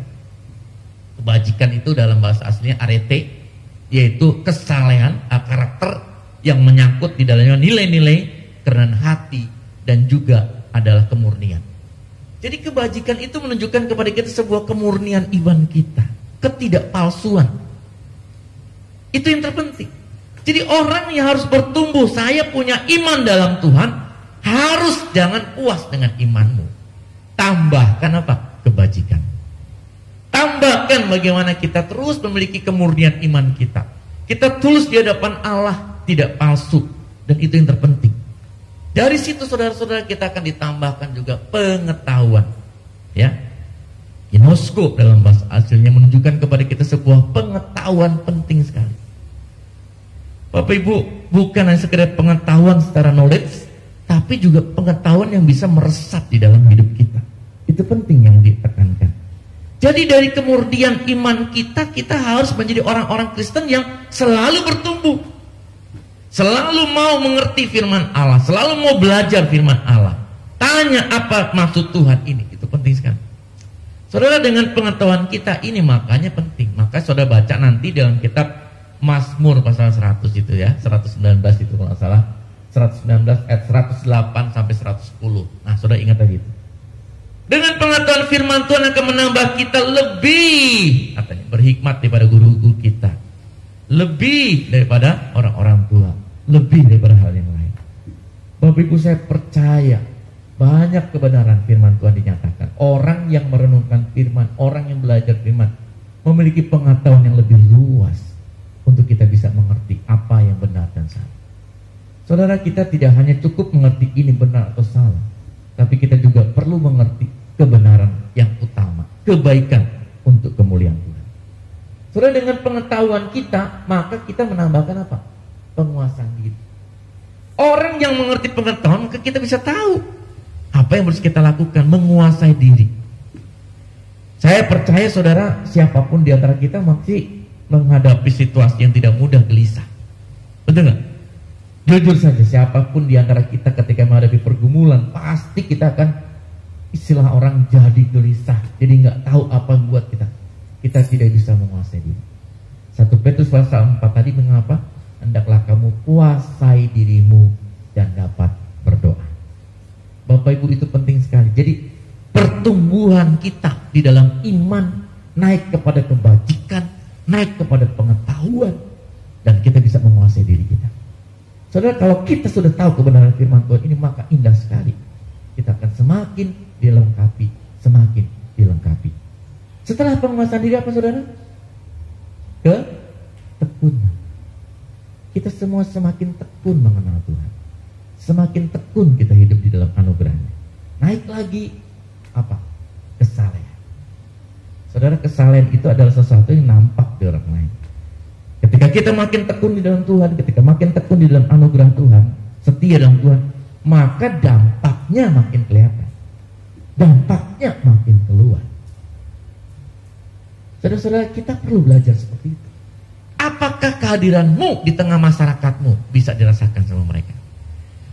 Kebajikan itu dalam bahasa aslinya arete, yaitu kesalehan, karakter yang menyangkut di dalamnya nilai-nilai, kerendahan hati, dan juga adalah kemurnian. Jadi kebajikan itu menunjukkan kepada kita sebuah kemurnian iman kita, ketidakpalsuan. Itu yang terpenting. Jadi orang yang harus bertumbuh, saya punya iman dalam Tuhan, harus jangan puas dengan imanmu. Tambahkan apa? Kebajikan. Tambahkan bagaimana kita terus memiliki kemurnian iman kita. Kita tulus di hadapan Allah, tidak palsu. Dan itu yang terpenting. Dari situ saudara-saudara kita akan ditambahkan juga pengetahuan. Ya, ginosko dalam bahasa aslinya menunjukkan kepada kita sebuah pengetahuan penting sekali. Bapak Ibu, bukan hanya sekedar pengetahuan secara knowledge, tapi juga pengetahuan yang bisa meresap di dalam hidup kita. Itu penting yang ditekankan. Jadi dari kemurnian iman kita, kita harus menjadi orang-orang Kristen yang selalu bertumbuh. Selalu mau mengerti firman Allah, selalu mau belajar firman Allah. Tanya apa maksud Tuhan ini, itu penting sekali. Saudara, dengan pengetahuan kita ini makanya penting. Maka saudara baca nanti dalam kitab Mazmur pasal 100 itu ya, 119 itu kalau nggak salah. 119 ayat 108 sampai 110. Nah, saudara ingat tadi itu. Dengan pengetahuan firman Tuhan akan menambah kita lebih, katanya, berhikmat daripada guru-guru kita. Lebih daripada orang-orang tua, lebih daripada hal yang lain. Bapak Ibu, saya percaya banyak kebenaran firman Tuhan dinyatakan. Orang yang merenungkan firman, orang yang belajar firman, memiliki pengetahuan yang lebih luas untuk kita bisa mengerti apa yang benar dan salah. Saudara, kita tidak hanya cukup mengerti ini benar atau salah, tapi kita juga perlu mengerti kebenaran yang utama, kebaikan untuk kemuliaan Tuhan. Saudara, dengan pengetahuan kita, maka kita menambahkan apa? Penguasaan diri. Orang yang mengerti pengetahuan, maka kita bisa tahu apa yang harus kita lakukan, menguasai diri. Saya percaya saudara, siapapun di antara kita masih menghadapi situasi yang tidak mudah, gelisah. Betul gak? Jujur saja, siapapun di antara kita ketika menghadapi pergumulan, pasti kita akan, istilah orang, jadi gelisah. Jadi gak tahu apa yang buat kita tidak bisa menguasai diri. 1 Petrus pasal 4 tadi mengapa? Hendaklah kamu kuasai dirimu dan dapat berdoa. Bapak Bapak Ibu, itu penting sekali. Jadi pertumbuhan kita di dalam iman, naik kepada kebajikan, naik kepada pengetahuan, dan kita bisa menguasai diri kita. Saudara, kalau kita sudah tahu kebenaran firman Tuhan ini, maka indah sekali. Kita akan semakin dilengkapi, semakin dilengkapi. Setelah penguasaan diri apa, saudara? Ketekunan. Kita semua semakin tekun mengenal Tuhan. Semakin tekun kita hidup di dalam anugerahnya. Naik lagi apa? Kesalehan. Saudara, kesalehan itu adalah sesuatu yang nampak di orang lain. Ketika kita makin tekun di dalam Tuhan, ketika makin tekun di dalam anugerah Tuhan, setia dalam Tuhan, maka dampaknya makin kelihatan. Dampaknya makin keluar. Saudara-saudara, kita perlu belajar seperti itu. Apakah kehadiranmu di tengah masyarakatmu bisa dirasakan sama mereka?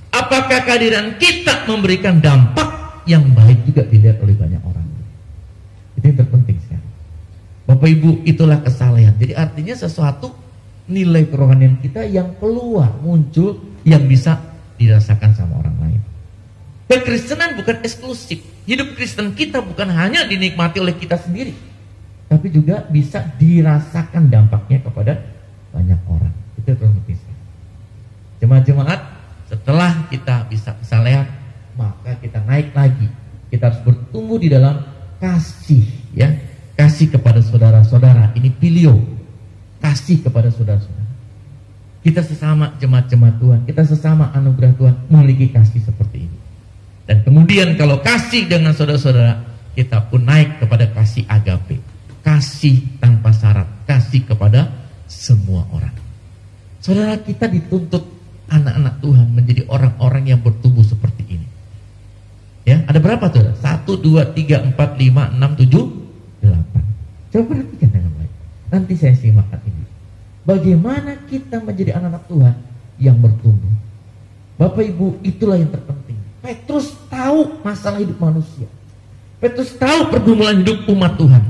Apakah kehadiran kita memberikan dampak yang baik juga dilihat oleh banyak orang? Itu yang terpenting sekali. Bapak Ibu, itulah kesalehan. Jadi artinya sesuatu nilai kerohanian kita yang keluar, muncul, yang bisa dirasakan sama orang lain. Kekristenan bukan eksklusif. Hidup Kristen kita bukan hanya dinikmati oleh kita sendiri, tapi juga bisa dirasakan dampaknya kepada banyak orang. Itu yang penting sekali. Jemaat-jemaat, setelah kita bisa kesalehan, maka kita naik lagi. Kita harus bertumbuh di dalam kasih, ya. Kasih kepada saudara-saudara. Ini pilio. Kasih kepada saudara-saudara. Kita sesama jemaat-jemaat Tuhan, kita sesama anugerah Tuhan memiliki kasih seperti ini. Dan kemudian kalau kasih dengan saudara-saudara, kita pun naik kepada kasih agape. Kasih tanpa syarat, kasih kepada semua orang. Saudara, kita dituntut anak-anak Tuhan menjadi orang-orang yang bertumbuh seperti ini. Ya, ada berapa saudara? 1, 2, 3, 4, 5, 6, 7, 8. Coba perhatikan dengan baik. Nanti saya simakkan ini. Bagaimana kita menjadi anak-anak Tuhan yang bertumbuh. Bapak Ibu, itulah yang terpenting. Petrus tahu masalah hidup manusia. Petrus tahu pergumulan hidup umat Tuhan.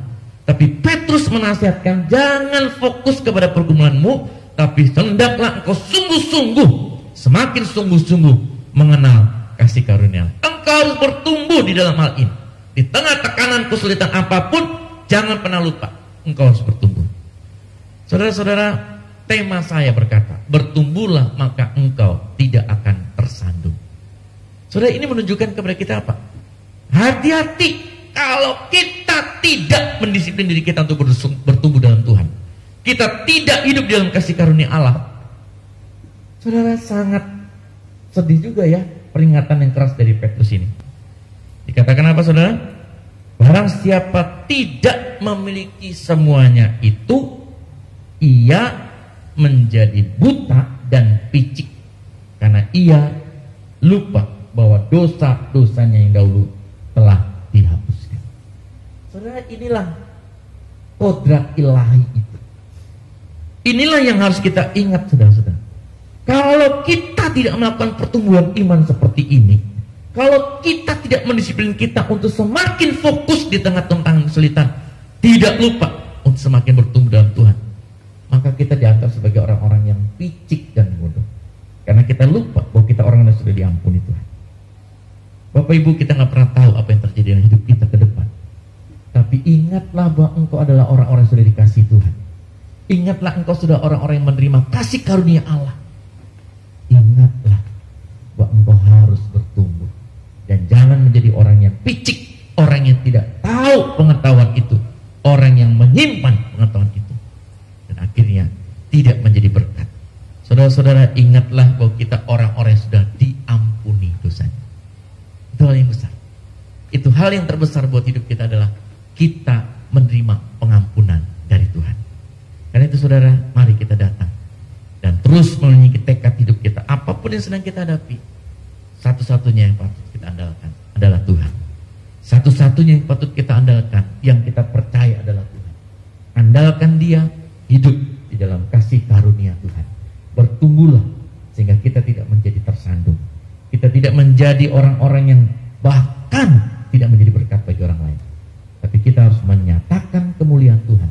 Tapi Petrus menasihatkan, jangan fokus kepada pergumulanmu, tapi hendaklah engkau sungguh-sungguh, semakin sungguh-sungguh mengenal kasih karunia. Engkau harus bertumbuh di dalam hal ini. Di tengah tekanan kesulitan apapun, jangan pernah lupa, engkau harus bertumbuh. Saudara-saudara, tema saya berkata, bertumbuhlah maka engkau tidak akan tersandung. Saudara, ini menunjukkan kepada kita apa? Hati-hati kalau kita tidak mendisiplin diri kita untuk bertumbuh dalam Tuhan. Kita tidak hidup di dalam kasih karunia Allah. Saudara, sangat sedih juga ya peringatan yang keras dari Petrus ini. Dikatakan apa, saudara? Barang siapa tidak memiliki semuanya itu, ia menjadi buta dan picik, karena ia lupa bahwa dosa-dosanya yang dahulu telah dihapuskan. Saudara, inilah kodrat ilahi itu. Inilah yang harus kita ingat, saudara-saudara. Kalau kita tidak melakukan pertumbuhan iman seperti ini, kalau kita tidak mendisiplin kita untuk semakin fokus di tengah tantangan kesulitan, tidak lupa untuk semakin bertumbuh dalam Tuhan, maka kita dianggap sebagai orang-orang yang picik dan bodoh. Karena kita lupa bahwa kita orang yang sudah diampuni Tuhan. Bapak Ibu, kita nggak pernah tahu apa yang terjadi dalam hidup kita ke depan. Tapi ingatlah bahwa engkau adalah orang-orang yang sudah dikasih Tuhan. Ingatlah engkau sudah orang-orang yang menerima kasih karunia Allah. Ingatlah bahwa engkau harus bertumbuh. Dan jangan menjadi orang yang picik, orang yang tidak tahu pengetahuan itu, orang yang menyimpan pengetahuan itu, dan akhirnya tidak menjadi berkat. Saudara-saudara, ingatlah bahwa kita orang-orang yang sudah diampuni dosanya. Itu hal yang besar. Itu hal yang terbesar buat hidup kita adalah kita menerima pengampunan dari Tuhan. Karena itu saudara, mari kita datang dan terus memiliki tekad hidup kita. Apapun yang sedang kita hadapi, satu-satunya yang patut kita andalkan adalah Tuhan. Satu-satunya yang patut kita andalkan, yang kita percaya adalah Tuhan. Andalkan Dia, hidup di dalam kasih karunia Tuhan. Bertumbuhlah sehingga kita tidak menjadi tersandung. Kita tidak menjadi orang-orang yang bahkan tidak menjadi berkat bagi orang lain. Tapi kita harus menyatakan kemuliaan Tuhan,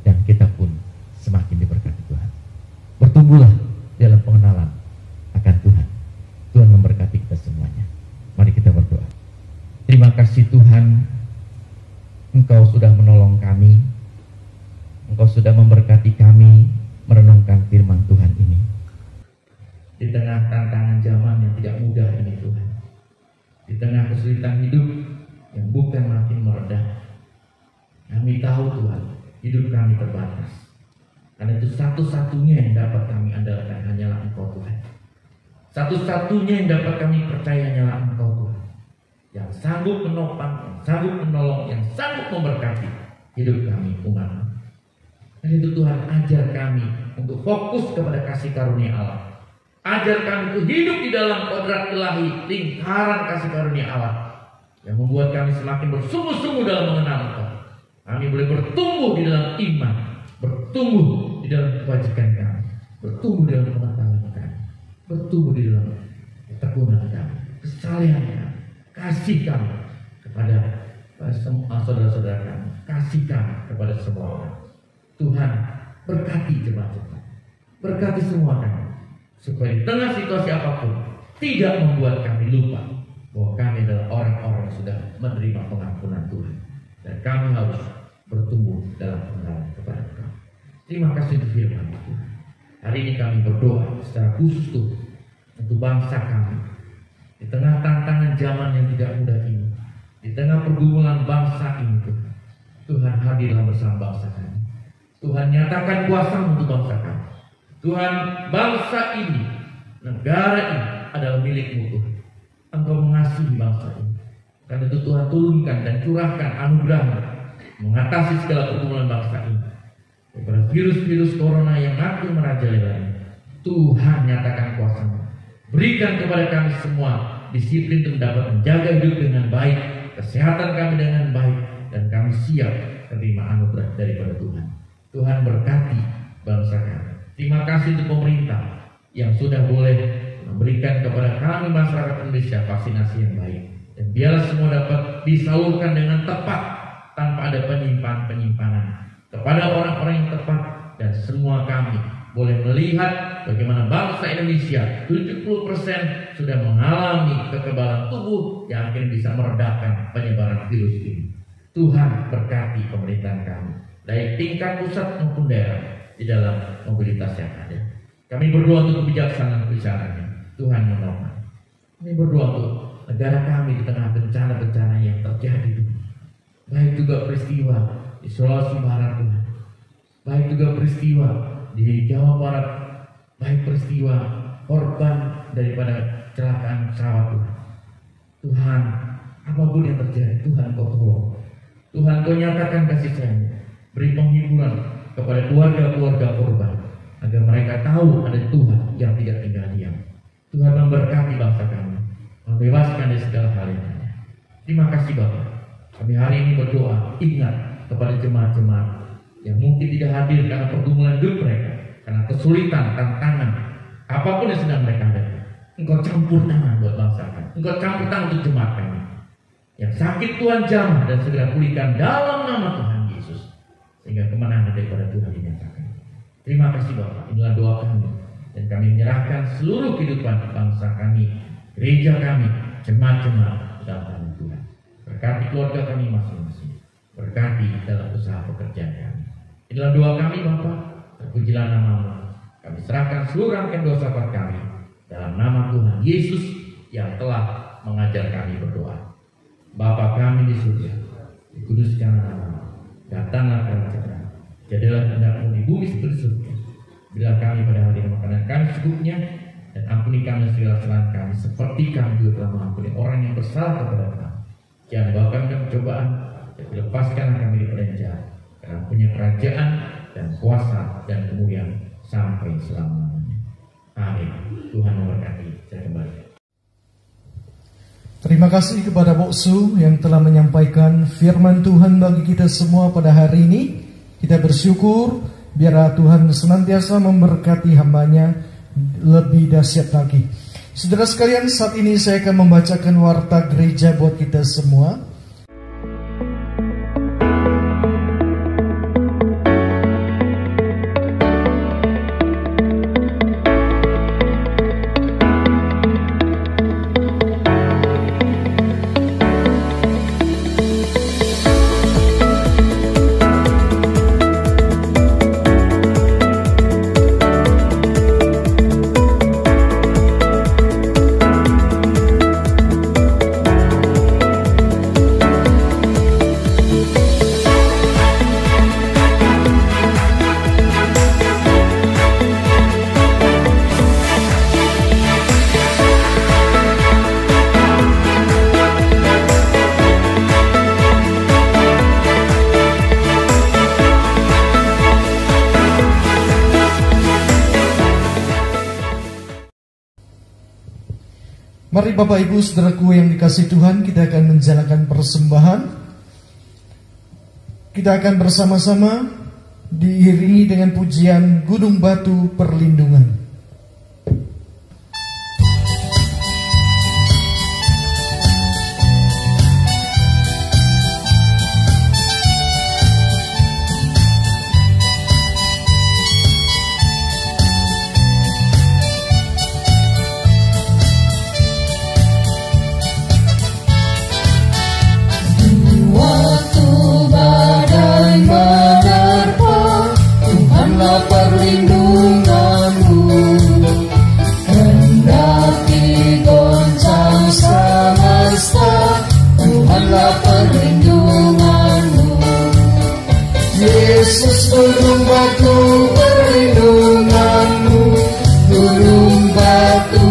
dan kita pun semakin diberkati Tuhan. Bertumbuhlah dalam pengenalan akan Tuhan. Tuhan memberkati kita semuanya. Mari kita berdoa. kami. Engkau sudah memberkati kami merenungkan firman Tuhan ini. Di tengah tantangan zaman yang tidak mudah ini Tuhan, di tengah kesulitan hidup yang bukan makin meredah, kami tahu Tuhan, hidup kami terbatas. Karena itu satu-satunya yang dapat kami andalkan hanyalah Engkau Tuhan. Satu-satunya yang dapat kami percaya hanyalah Engkau Tuhan, yang sanggup menopang, yang sanggup menolong, yang sanggup memberkati hidup kami umat. Dan itu Tuhan, ajar kami untuk fokus kepada kasih karunia Allah. Ajar kami untuk hidup di dalam kodrat ilahi, lingkaran kasih karunia Allah, yang membuat kami semakin bersungguh-sungguh dalam mengenal Engkau. Kami boleh bertumbuh di dalam iman, bertumbuh di dalam kebajikan kami, bertumbuh di dalam pengetahuan kami, bertumbuh di dalam ketekunan kami, kesalehan kami, kasih kami kepada semua saudara-saudara kami, kasih kami kepada semua orang. Tuhan, berkati jemaat-jemaat, berkati semua kami, supaya di tengah situasi apapun tidak membuat kami lupa bahwa kami adalah orang-orang yang sudah menerima pengampunan Tuhan, dan kami harus bertumbuh dalam pengenalan kepada Tuhan. Terima kasih untuk firman Tuhan. Hari ini kami berdoa secara khusus Tuhan untuk bangsa kami. Di tengah tantangan zaman yang tidak mudah ini, di tengah pergumulan bangsa ini Tuhan, Tuhan hadirlah bersama bangsa kami. Tuhan nyatakan kuasa untuk bangsa kami. Tuhan, bangsa ini, negara ini adalah milik-Mu Tuhan. Engkau mengasihi bangsa ini. Karena itu Tuhan turunkan dan curahkan anugerah-Mu mengatasi segala pergumulan bangsa ini. Daripada virus-virus corona yang makin merajalela ini, Tuhan nyatakan kuasa-Mu. Berikan kepada kami semua disiplin untuk dapat menjaga hidup dengan baik, kesehatan kami dengan baik, dan kami siap menerima anugerah daripada Tuhan. Tuhan berkati bangsa kami. Terima kasih untuk pemerintah yang sudah boleh memberikan kepada kami masyarakat Indonesia vaksinasi yang baik. Dan biarlah semua dapat disalurkan dengan tepat tanpa ada penyimpangan kepada orang-orang yang tepat. Dan semua kami boleh melihat bagaimana bangsa Indonesia 70% sudah mengalami kekebalan tubuh yang akhirnya bisa meredakan penyebaran virus ini. Tuhan berkati pemerintahan kami, baik tingkat pusat maupun daerah, di dalam mobilitas yang ada. Kami berdoa untuk kebijaksanaan kebijakannya. Tuhan menolong. Kami berdoa untuk negara kami di tengah bencana-bencana yang terjadi. Baik juga peristiwa di Sulawesi Barat Tuhan, baik juga peristiwa di Jawa Barat, baik peristiwa korban daripada kecelakaan pesawat Tuhan. Tuhan, apapun yang terjadi, Tuhan Kau tolong. Tuhan Kau nyatakan kasih sayang-Mu. Beri penghiburan kepada keluarga-keluarga korban, agar mereka tahu ada Tuhan yang tidak tinggal diam. Tuhan memberkati bangsa kami, membebaskan dari segala hal yang ada. Terima kasih Bapak. Kami hari ini berdoa, ingat kepada jemaat-jemaat yang mungkin tidak hadir karena pergumulan hidup mereka, karena kesulitan, tantangan, apapun yang sedang mereka hadapi. Engkau campur tangan buat bangsa kami. Engkau campur tangan untuk jemaat kami. Yang sakit Tuhan jamah dan segera pulihkan dalam nama Tuhan Yesus, sehingga kemenangan daripada Tuhan dinyatakan. Terima kasih Bapak. Inilah doa kami, dan kami menyerahkan seluruh kehidupan bangsa kami, gereja kami, jemaat-jemaat dalam tangan Tuhan. Berkati keluarga kami masing-masing, berkati dalam usaha pekerjaan kami. Inilah doa kami Bapak. Terpujilah nama-Mu. Kami serahkan seluruh rangkaian dosa kami dalam nama Tuhan Yesus yang telah mengajar kami berdoa. Bapa kami di surga, dikuduskan nama-Mu, datanglah kerajaan-Mu, jadilah kehendak-Mu di bumi seperti surga. Berilah kami pada hari ini makanan kami secukupnya, dan ampuni kami segala kesalahan kami, seperti kami juga telah mengampuni orang yang bersalah kepada kami. Jangan bawa kami dalam pencobaan, tapi lepaskanlah kami daripada yang jahat, karena punya kerajaan dan kuasa dan kemuliaan sampai selama-lamanya. Amin. Tuhan memberkati. Saya kembali. Terima kasih kepada Boksu yang telah menyampaikan firman Tuhan bagi kita semua pada hari ini. Kita bersyukur biarlah Tuhan senantiasa memberkati hamba-Nya lebih dahsyat lagi. Saudara sekalian, saat ini saya akan membacakan warta gereja buat kita semua. Mari Bapak Ibu Saudaraku yang dikasihi Tuhan, kita akan menjalankan persembahan. Kita akan bersama-sama diiringi dengan pujian Gunung Batu Perlindungan. Perlindunganmu, kendati goncang semesta, Tuhanlah perlindunganmu. Yesus gunung batu perlindunganmu, gunung batu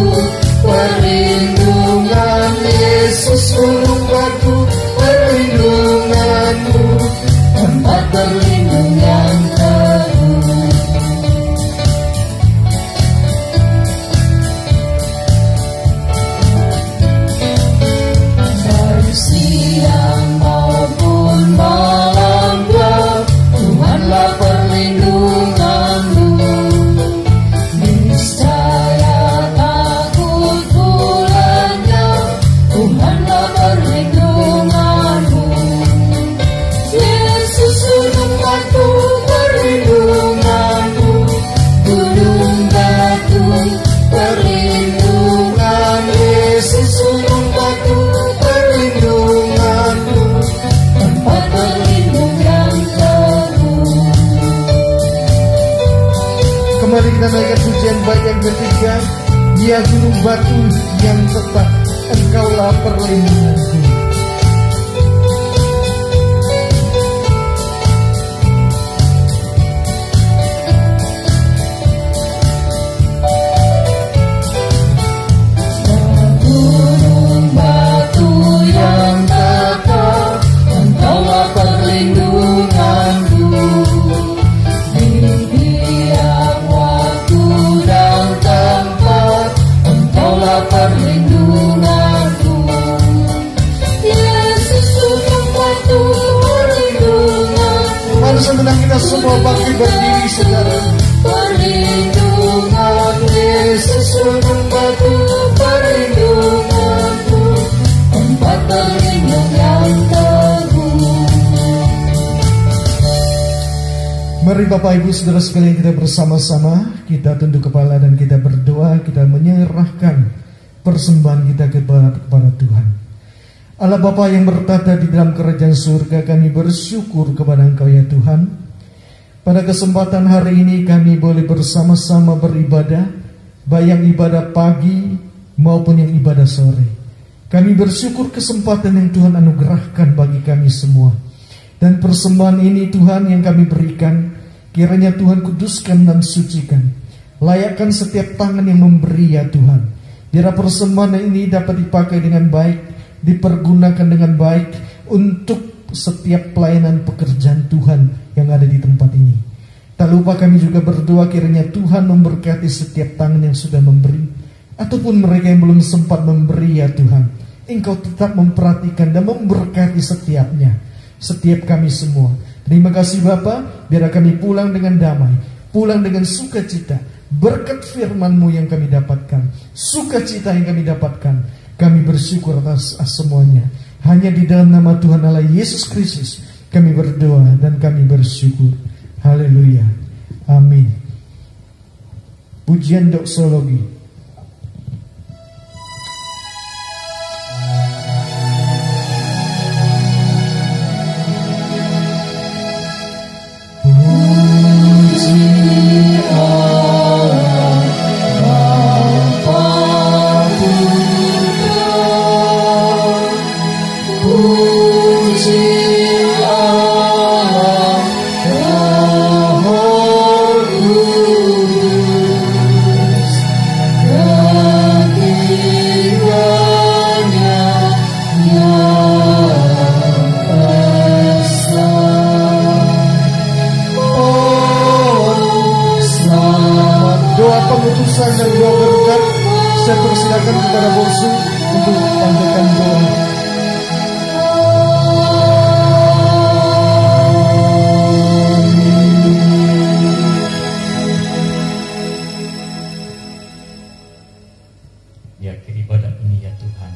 perlindungan. Yesus gunung batu perlindunganmu, tempat berlindung yang teguh. Siang maupun malamnya, Tuhanlah perlindunganmu. Niscaya takut bulannya, Tuhanlah perlindunganmu. Yesus gunung batu perlindunganmu, gunung batu perlindungan. Yesus gunung batu perlindunganmu, tempat berlindung yang teguh. Kembali kita naikkan pujian bait yang ketiga. Dia gunung batu yang tetap, Engkaulah perlindunganku. Gunung batu yang tetap, Engkaulah perlindunganku. Di tiap waktu dan tempat, Engkaulah perlindunganku. Yesus gunung batu perlindunganku. Mari sebentar kita semua bangkit berdiri, saudara. Perlindungan Yesus gunung batu perlindunganku, tempat berlindung yang teguh. Mari Bapak Ibu Saudara sekalian, kita bersama-sama, kita tunduk kepala dan kita berdoa, kita menyerahkan persembahan kita kepada Tuhan. Allah Bapa yang bertata di dalam kerajaan surga, kami bersyukur kepada Engkau ya Tuhan. Pada kesempatan hari ini kami boleh bersama-sama beribadah, baik yang ibadah pagi maupun yang ibadah sore. Kami bersyukur kesempatan yang Tuhan anugerahkan bagi kami semua. Dan persembahan ini Tuhan yang kami berikan, kiranya Tuhan kuduskan dan sucikan. Layakkan setiap tangan yang memberi ya Tuhan. Biar persembahan ini dapat dipakai dengan baik, dipergunakan dengan baik untuk setiap pelayanan pekerjaan Tuhan yang ada di tempat ini. Tak lupa kami juga berdoa kiranya Tuhan memberkati setiap tangan yang sudah memberi, ataupun mereka yang belum sempat memberi ya Tuhan. Engkau tetap memperhatikan dan memberkati setiap kami semua. Terima kasih Bapa, biar kami pulang dengan damai, pulang dengan sukacita, berkat firman-Mu yang kami dapatkan, sukacita yang kami dapatkan. Kami bersyukur atas semuanya. Hanya di dalam nama Tuhan Allah Yesus Kristus kami berdoa dan kami bersyukur. Haleluya. Amin. Pujian doksologi. saya persilakan kepada Bosu untuk panjatkan doa. Ya, ibadah ini ya Tuhan,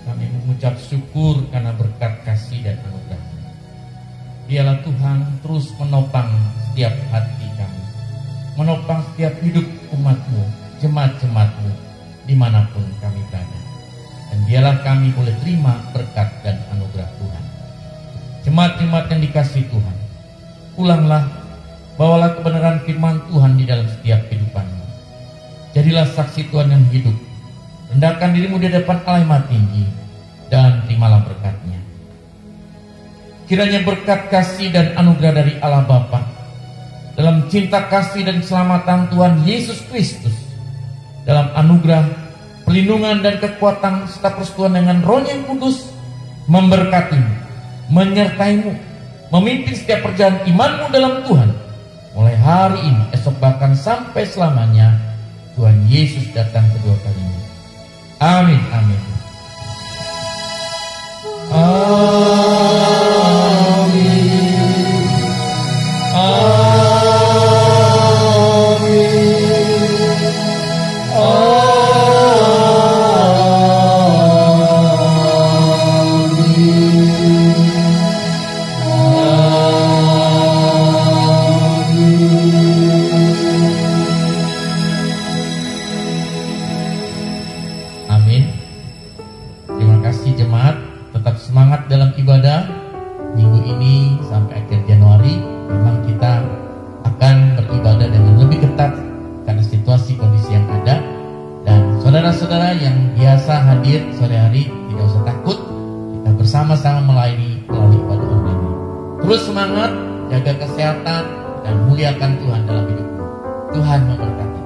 kami mengucap syukur karena berkat kasih dan anugerah. Dialah Tuhan terus menopang setiap hati kami, menopang setiap hidup umat-Mu, jemaat-jemaat-Mu, dimanapun kami berada. Dan biarlah kami boleh terima berkat dan anugerah Tuhan. Jemaat-jemaat yang dikasihi Tuhan, pulanglah, bawalah kebenaran firman Tuhan di dalam setiap kehidupan-Mu. Jadilah saksi Tuhan yang hidup. Rendahkan dirimu di hadapan Allah yang Maha Tinggi, dan terimalah berkat-Nya. Kiranya berkat kasih dan anugerah dari Allah Bapa, dalam cinta kasih dan keselamatan Tuhan Yesus Kristus, dalam anugerah, perlindungan dan kekuatan serta persekutuan dengan Roh yang Kudus, memberkatimu, menyertaimu, memimpin setiap perjalanan imanmu dalam Tuhan, mulai hari ini, esok bahkan sampai selamanya. Tuhan Yesus datang kedua kalinya. Amin, amin. Amin. Terima kasih jemaat, tetap semangat dalam ibadah. Minggu ini sampai akhir Januari memang kita akan beribadah dengan lebih ketat karena situasi kondisi yang ada. Dan saudara-saudara yang biasa hadir sore hari, tidak usah takut, kita bersama-sama melayani melalui ibadah online ini. Terus semangat, jaga kesehatan dan muliakan Tuhan dalam hidupmu. Tuhan memberkati.